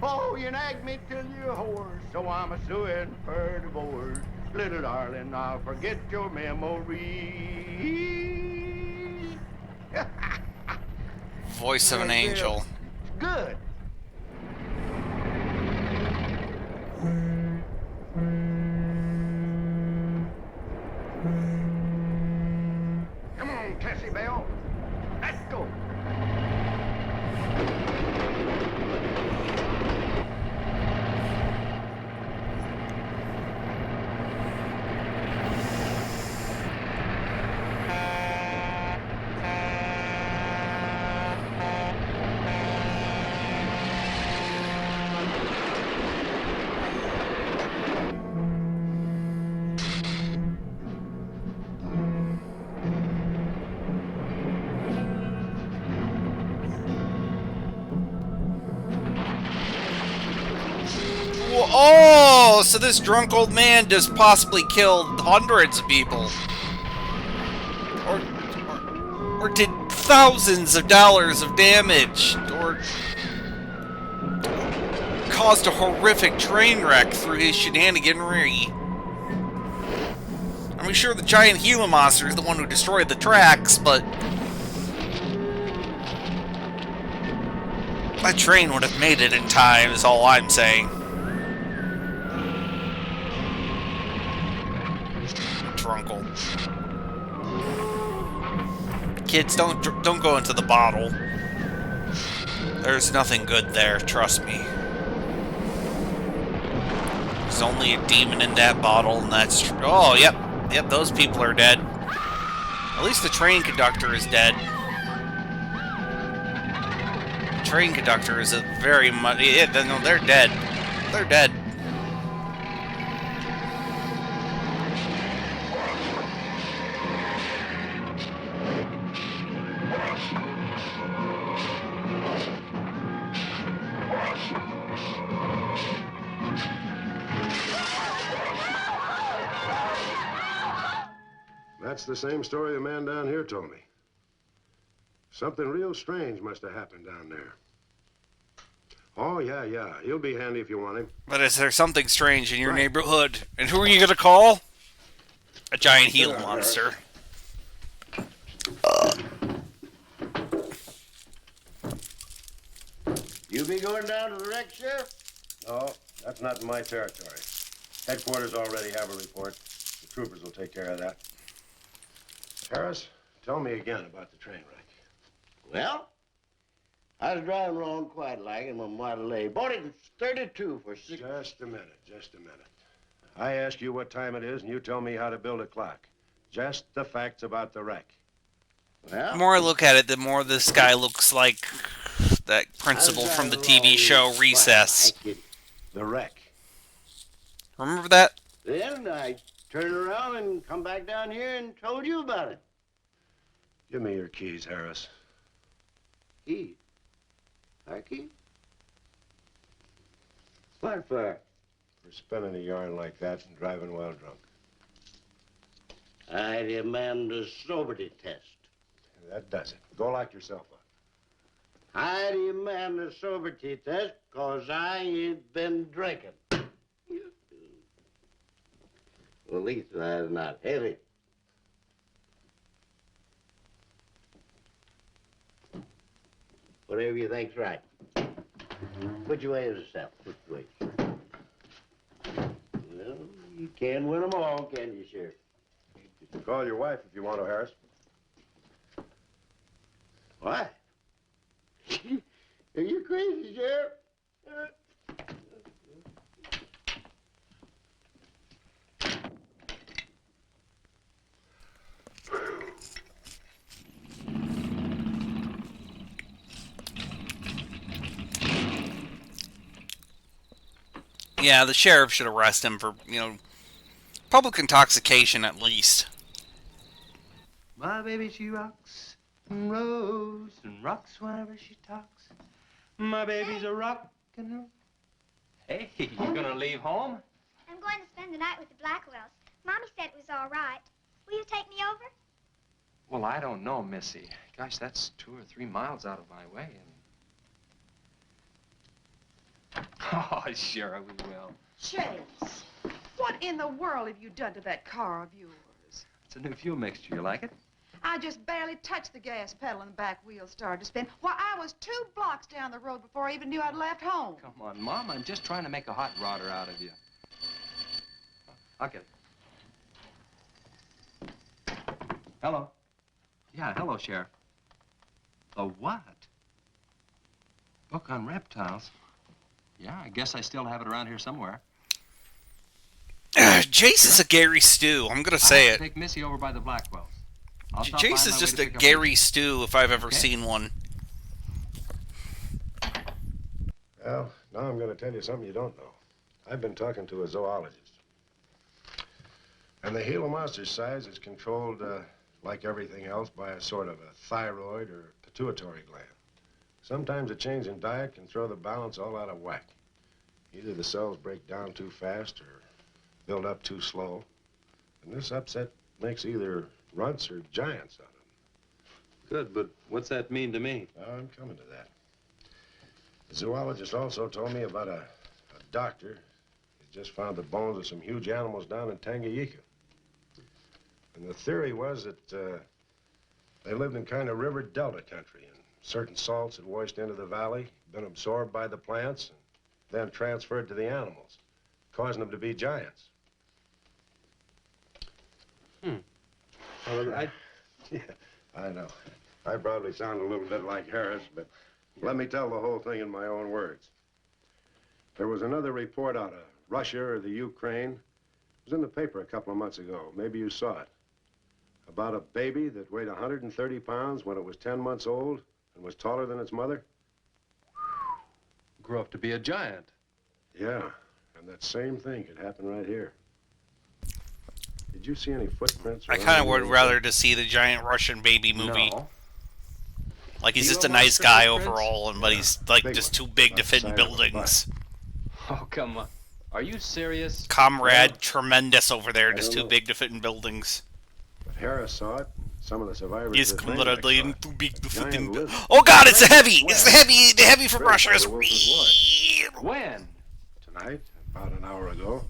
Oh, you nagged me till you're hoarse, so I'm a suing for divorce. Little darling, I'll forget your memory. Voice of an angel. Good. Come on, Tessie Bell. Let's go. Oh, so this drunk old man just possibly killed hundreds of people. Or did thousands of dollars of damage. Or caused a horrific train wreck through his shenaniganry. I mean, sure, the giant Gila monster is the one who destroyed the tracks, but that train would have made it in time, is all I'm saying. Drunkle. Kids, don't go into the bottle. There's nothing good there, trust me. There's only a demon in that bottle, and that's true. Oh, yep, those people are dead. At least the train conductor is dead. The train conductor is a very much. Yeah, no, they're dead. They're dead. That's the same story the man down here told me. Something real strange must have happened down there. Oh, yeah. He'll be handy if you want him. But is there something strange in your Right. neighborhood? And who are you gonna call? A giant Gila monster. You be going down to the wreck, Sheriff? No, that's not in my territory. Headquarters already have a report. The troopers will take care of that. Harris, tell me again about the train wreck. Well, I was driving along quiet like in my Model A. Bought it in 32 for six. Just a minute. I ask you what time it is, and you tell me how to build a clock. Just the facts about the wreck. Well, The more I look at it, the more this guy looks like that principal from the TV show Recess. The wreck. Remember that? Then I turned around and come back down here and told you about it. Give me your keys, Harris. Keys? Our keys? What for? For spinning a yarn like that and driving while drunk. I demand a sobriety test. That does it. Go lock yourself up. I demand a sobriety test because I ain't been drinking. Well, at least that's not heavy. Whatever you think's right. Which way is the south? Which way? Well, you can't win them all, can you, Sheriff? You can call your wife if you want to, Harris. Why? Are you crazy, Sheriff? Yeah, the sheriff should arrest him for, public intoxication at least. My baby, she rocks and rolls and rocks whenever she talks. My baby's a rock and roll. Hey, you gonna leave home? I'm going to spend the night with the Blackwells. Mommy said it was all right. Will you take me over? Well, I don't know, Missy. Gosh, that's 2 or 3 miles out of my way, and... Oh, sure, we will. Chase, what in the world have you done to that car of yours? It's a new fuel mixture. You like it? I just barely touched the gas pedal and the back wheel started to spin. Why, I was 2 blocks down the road before I even knew I'd left home. Come on, Mom. I'm just trying to make a hot rodder out of you. I'll get it. Hello. Yeah, hello, Sheriff. A what? Book on reptiles? Yeah, I guess I still have it around here somewhere. Jace is a Gary Stew. I'm gonna say it. Take Missy over by the Blackwells. I'll stop by on Jace my is way just to a pick up Gary Missy. Stew if I've ever Okay. seen one. Well, now I'm going to tell you something you don't know. I've been talking to a zoologist. And the Gila monster's size is controlled, like everything else, by a sort of a thyroid or pituitary gland. Sometimes a change in diet can throw the balance all out of whack. Either the cells break down too fast or build up too slow. And this upset makes either runts or giants out of them. Good, but what's that mean to me? Well, I'm coming to that. The zoologist also told me about a doctor. He just found the bones of some huge animals down in Tanganyika. And the theory was that they lived in kind of river delta country, and certain salts had washed into the valley, been absorbed by the plants, and then transferred to the animals, causing them to be giants. Well, Yeah, I know. I probably sound a little bit like Harris, but let me tell the whole thing in my own words. There was another report out of Russia or the Ukraine. It was in the paper a couple of months ago. Maybe you saw it. About a baby that weighed 130 pounds when it was 10 months old and was taller than its mother. Grew up to be a giant. Yeah, and that same thing could happen right here. Did you see any footprints? I kind of would rather to see the giant Russian baby movie. No. Like he's Gila just a nice monster guy footprints? overall, but he's like Big just one. too big to About fit the in size of a buildings. Oh, come on. Are you serious? Comrade, tremendous over there, just I too don't know. big to fit in buildings. Harris saw it. Some of the survivors. Is of the train colored wreck saw and it. too big to fit Giant in. lizard. Oh God! It's a heavy. Right It's the heavy. The heavy from Right Russia is where the wolf was real. When? Tonight, about an hour ago.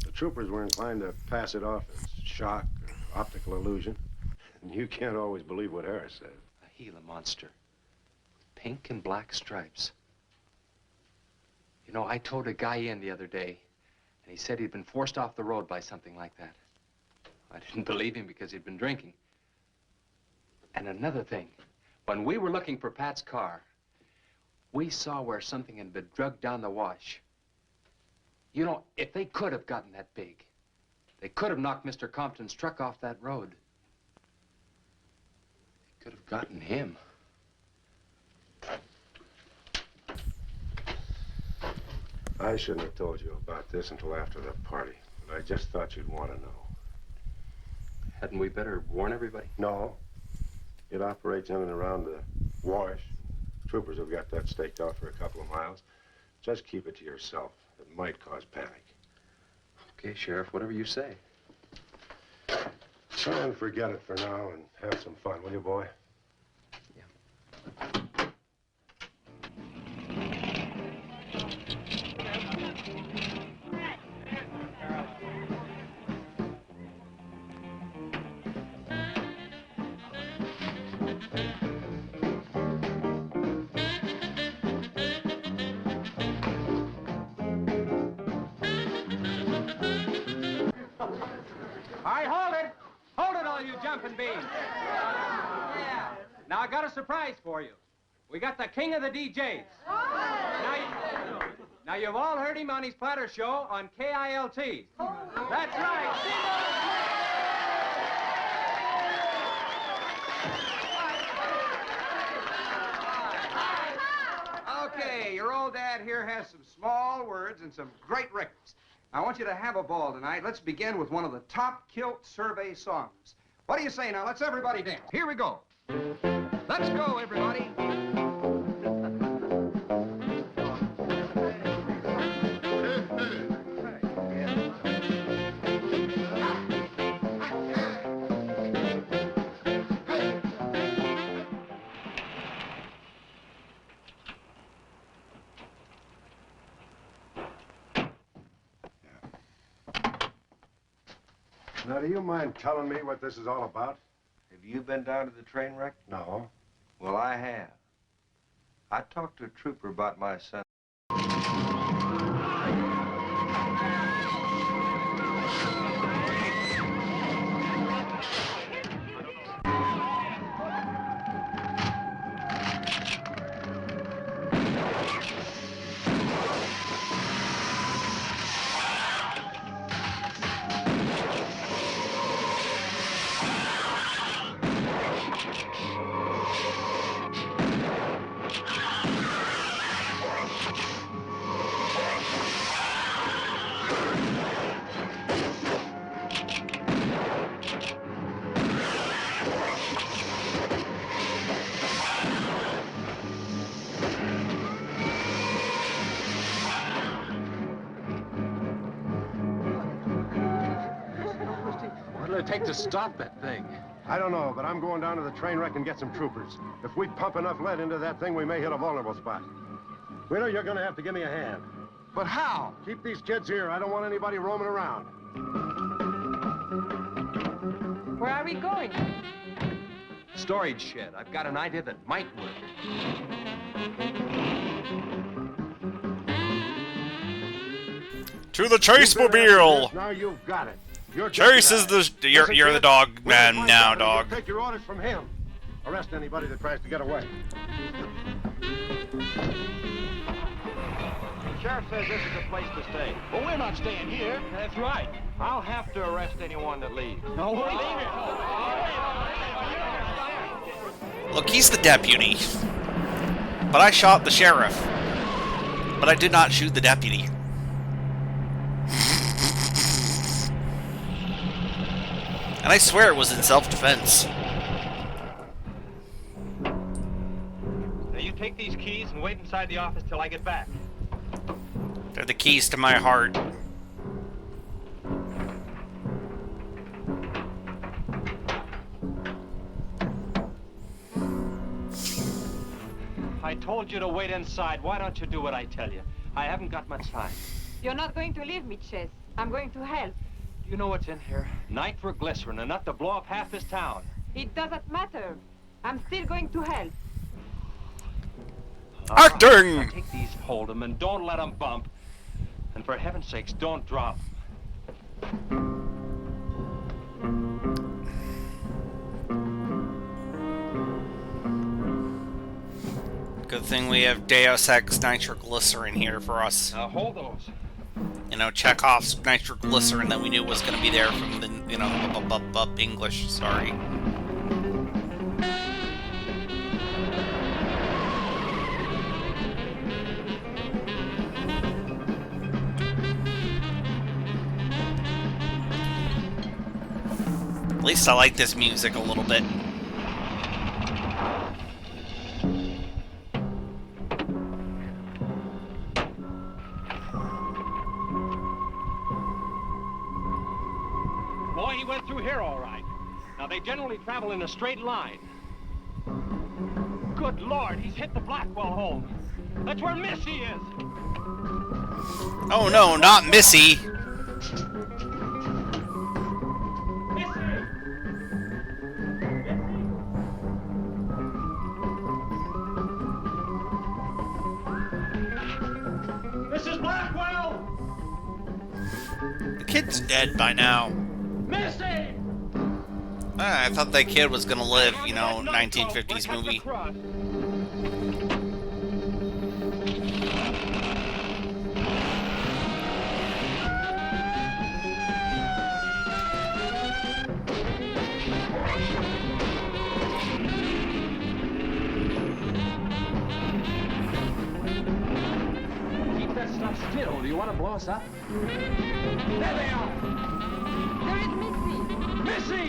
The troopers were inclined to pass it off as shock or optical illusion. And you can't always believe what Harris says. A Gila monster. Pink and black stripes. You know, I towed a guy in the other day, and he said he'd been forced off the road by something like that. I didn't believe him because he'd been drinking. And another thing, when we were looking for Pat's car, we saw where something had been drugged down the wash. You know, if they could have gotten that big, they could have knocked Mr. Compton's truck off that road. They could have gotten him. I shouldn't have told you about this until after the party, but I just thought you'd want to know. Hadn't we better warn everybody? No. It operates in and around the wash. Troopers have got that staked out for a couple of miles. Just keep it to yourself. It might cause panic. Okay, Sheriff, whatever you say. Try and forget it for now and have some fun, will you, boy? All right, hold it. Hold it, all you jumping beans. Now, I got a surprise for you. We got the king of the DJs. Now, you've all heard him on his platter show on KILT. That's right. Okay, your old dad here has some small words and some great records. I want you to have a ball tonight. Let's begin with one of the top kilt survey songs. What do you say now? Let's everybody dance. Here we go. Let's go, everybody. Now, do you mind telling me what this is all about? Have you been down to the train wreck? No. Well, I have. I talked to a trooper about my son. What'll it take to stop that thing? I don't know, but I'm going down to the train wreck and get some troopers. If we pump enough lead into that thing, we may hit a vulnerable spot. Widow, you're going to have to give me a hand. But how? Keep these kids here. I don't want anybody roaming around. Where are we going? Storage shed. I've got an idea that might work. To the chase mobile. Now you've got it. Chase is the you're the dog man now, dog. Take your orders from him. Arrest anybody that tries to get away. Sheriff says this is a place to stay. Well, we're not staying here. That's right. I'll have to arrest anyone that leaves. No, we're leaving. Look, he's the deputy. But I shot the sheriff. But I did not shoot the deputy. And I swear it was in self-defense. Now, you take these keys and wait inside the office till I get back. They're the keys to my heart. I told you to wait inside. Why don't you do what I tell you? I haven't got much time. You're not going to leave me, Chase. I'm going to help. Do you know what's in here? Nitroglycerin, enough to blow up half this town. It doesn't matter. I'm still going to help. Acting! Now take these, hold them, and don't let them bump. And for heaven's sakes, don't drop. Good thing we have Deus Ex nitroglycerin here for us. Now hold those. You know, Chekhov's nitroglycerin that we knew was going to be there from the, you know, English, sorry. At least I like this music a little bit. Boy, he went through here all right. Now, they generally travel in a straight line. Good Lord, he's hit the Blackwell home. That's where Missy is. Oh no, not Missy. Mrs. Blackwell! The kid's dead by now. Missy! I thought that kid was gonna live, you know, 1950s movie. Keep that stuff still. Do you want to blow us up? There they are! There is Missy. Missy!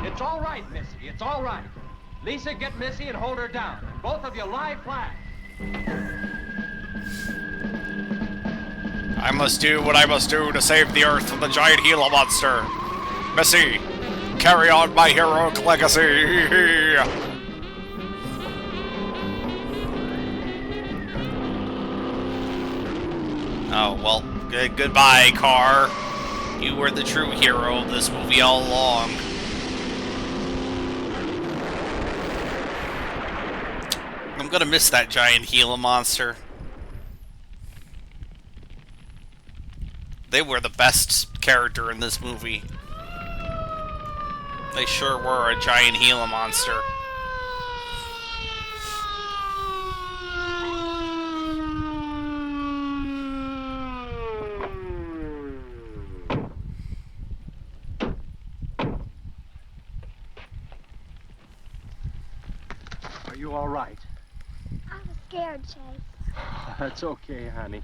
It's all right, Missy. It's all right. Lisa, get Missy and hold her down. Both of you lie flat. I must do what I must do to save the Earth from the giant Gila monster. Missy, carry on my heroic legacy. Oh, well, goodbye, Car. You were the true hero of this movie all along. I'm gonna miss that giant Gila monster. They were the best character in this movie. They sure were a giant Gila monster. Are you all right? I was scared, Chase. That's okay, honey.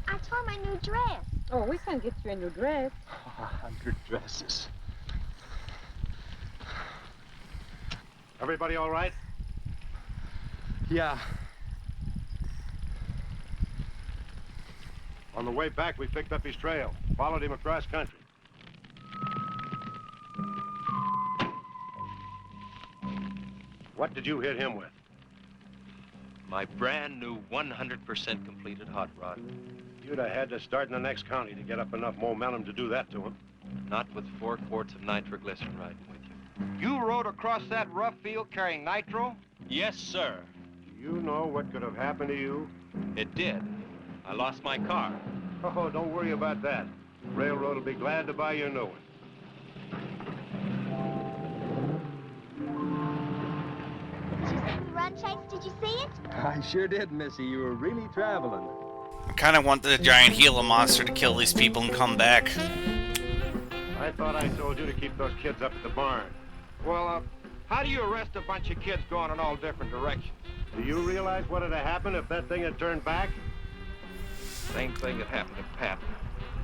I tore my new dress. Oh, we can get you a new dress. 100 dresses. Everybody all right? Yeah. On the way back, we picked up his trail, followed him across country. What did you hit him with? My brand new 100% completed hot rod. You'd have had to start in the next county to get up enough momentum to do that to him. Not with 4 quarts of nitroglycerin riding with you. You rode across that rough field carrying nitro? Yes, sir. Do you know what could have happened to you? It did. I lost my car. Oh, don't worry about that. Railroad will be glad to buy you a new one. Run, Chase, did you see it? I sure did, Missy. You were really traveling. I kind of want the giant Gila monster to kill these people and come back. I thought I told you to keep those kids up at the barn. Well, how do you arrest a bunch of kids going in all different directions? Do you realize what would have happened if that thing had turned back? Same thing that happened to Pat.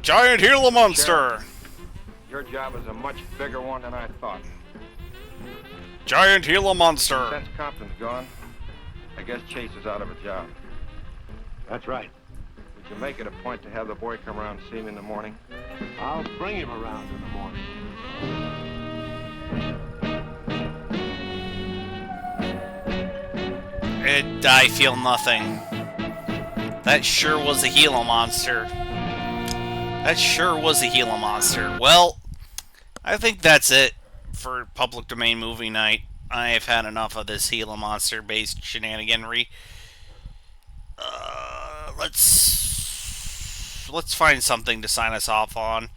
Giant Gila monster! Sheriff, your job is a much bigger one than I thought. Giant Gila monster! Since Compton's gone, I guess Chase is out of a job. That's right. Would you make it a point to have the boy come around and see me in the morning? I'll bring him around in the morning. I feel nothing. That sure was a Gila monster. That sure was a Gila monster. Well, I think that's it for Public Domain Movie Night. I have had enough of this Gila monster-based shenaniganry. Let's find something to sign us off on,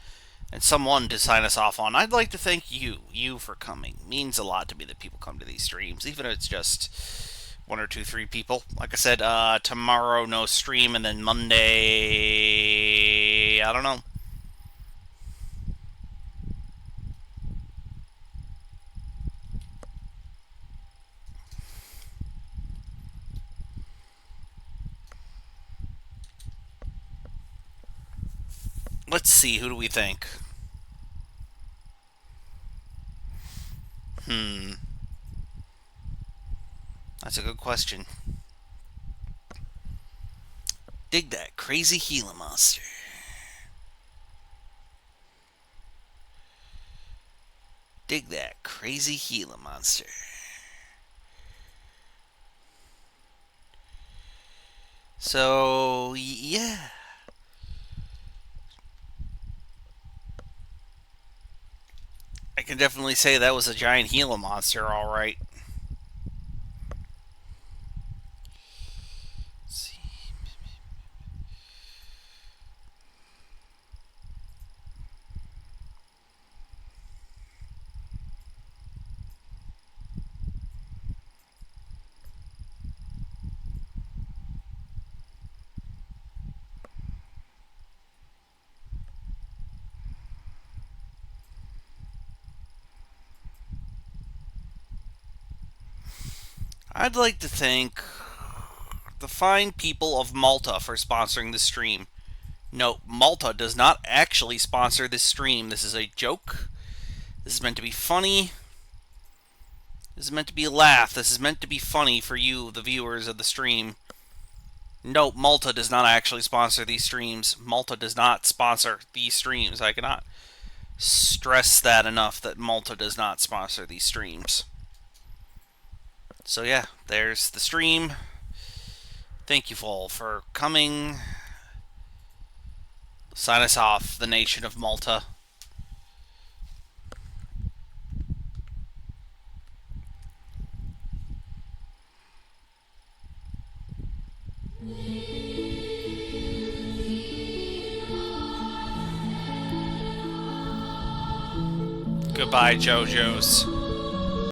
and someone to sign us off on. I'd like to thank you for coming. It means a lot to me that people come to these streams, even if it's just 1 or 2, 3 people. Like I said, tomorrow no stream, and then Monday, I don't know. Let's see, who do we think? That's a good question. Dig that crazy Gila monster. Dig that crazy Gila monster. So, yeah. I can definitely say that was a giant Gila monster, alright. I'd like to thank the fine people of Malta for sponsoring the stream. No, Malta does not actually sponsor this stream. This is a joke. This is meant to be funny. This is meant to be a laugh. This is meant to be funny for you, the viewers of the stream. No, Malta does not actually sponsor these streams. Malta does not sponsor these streams. I cannot stress that enough, that Malta does not sponsor these streams. So yeah, there's the stream. Thank you all for coming. Sign us off, the nation of Malta. Goodbye, JoJo's.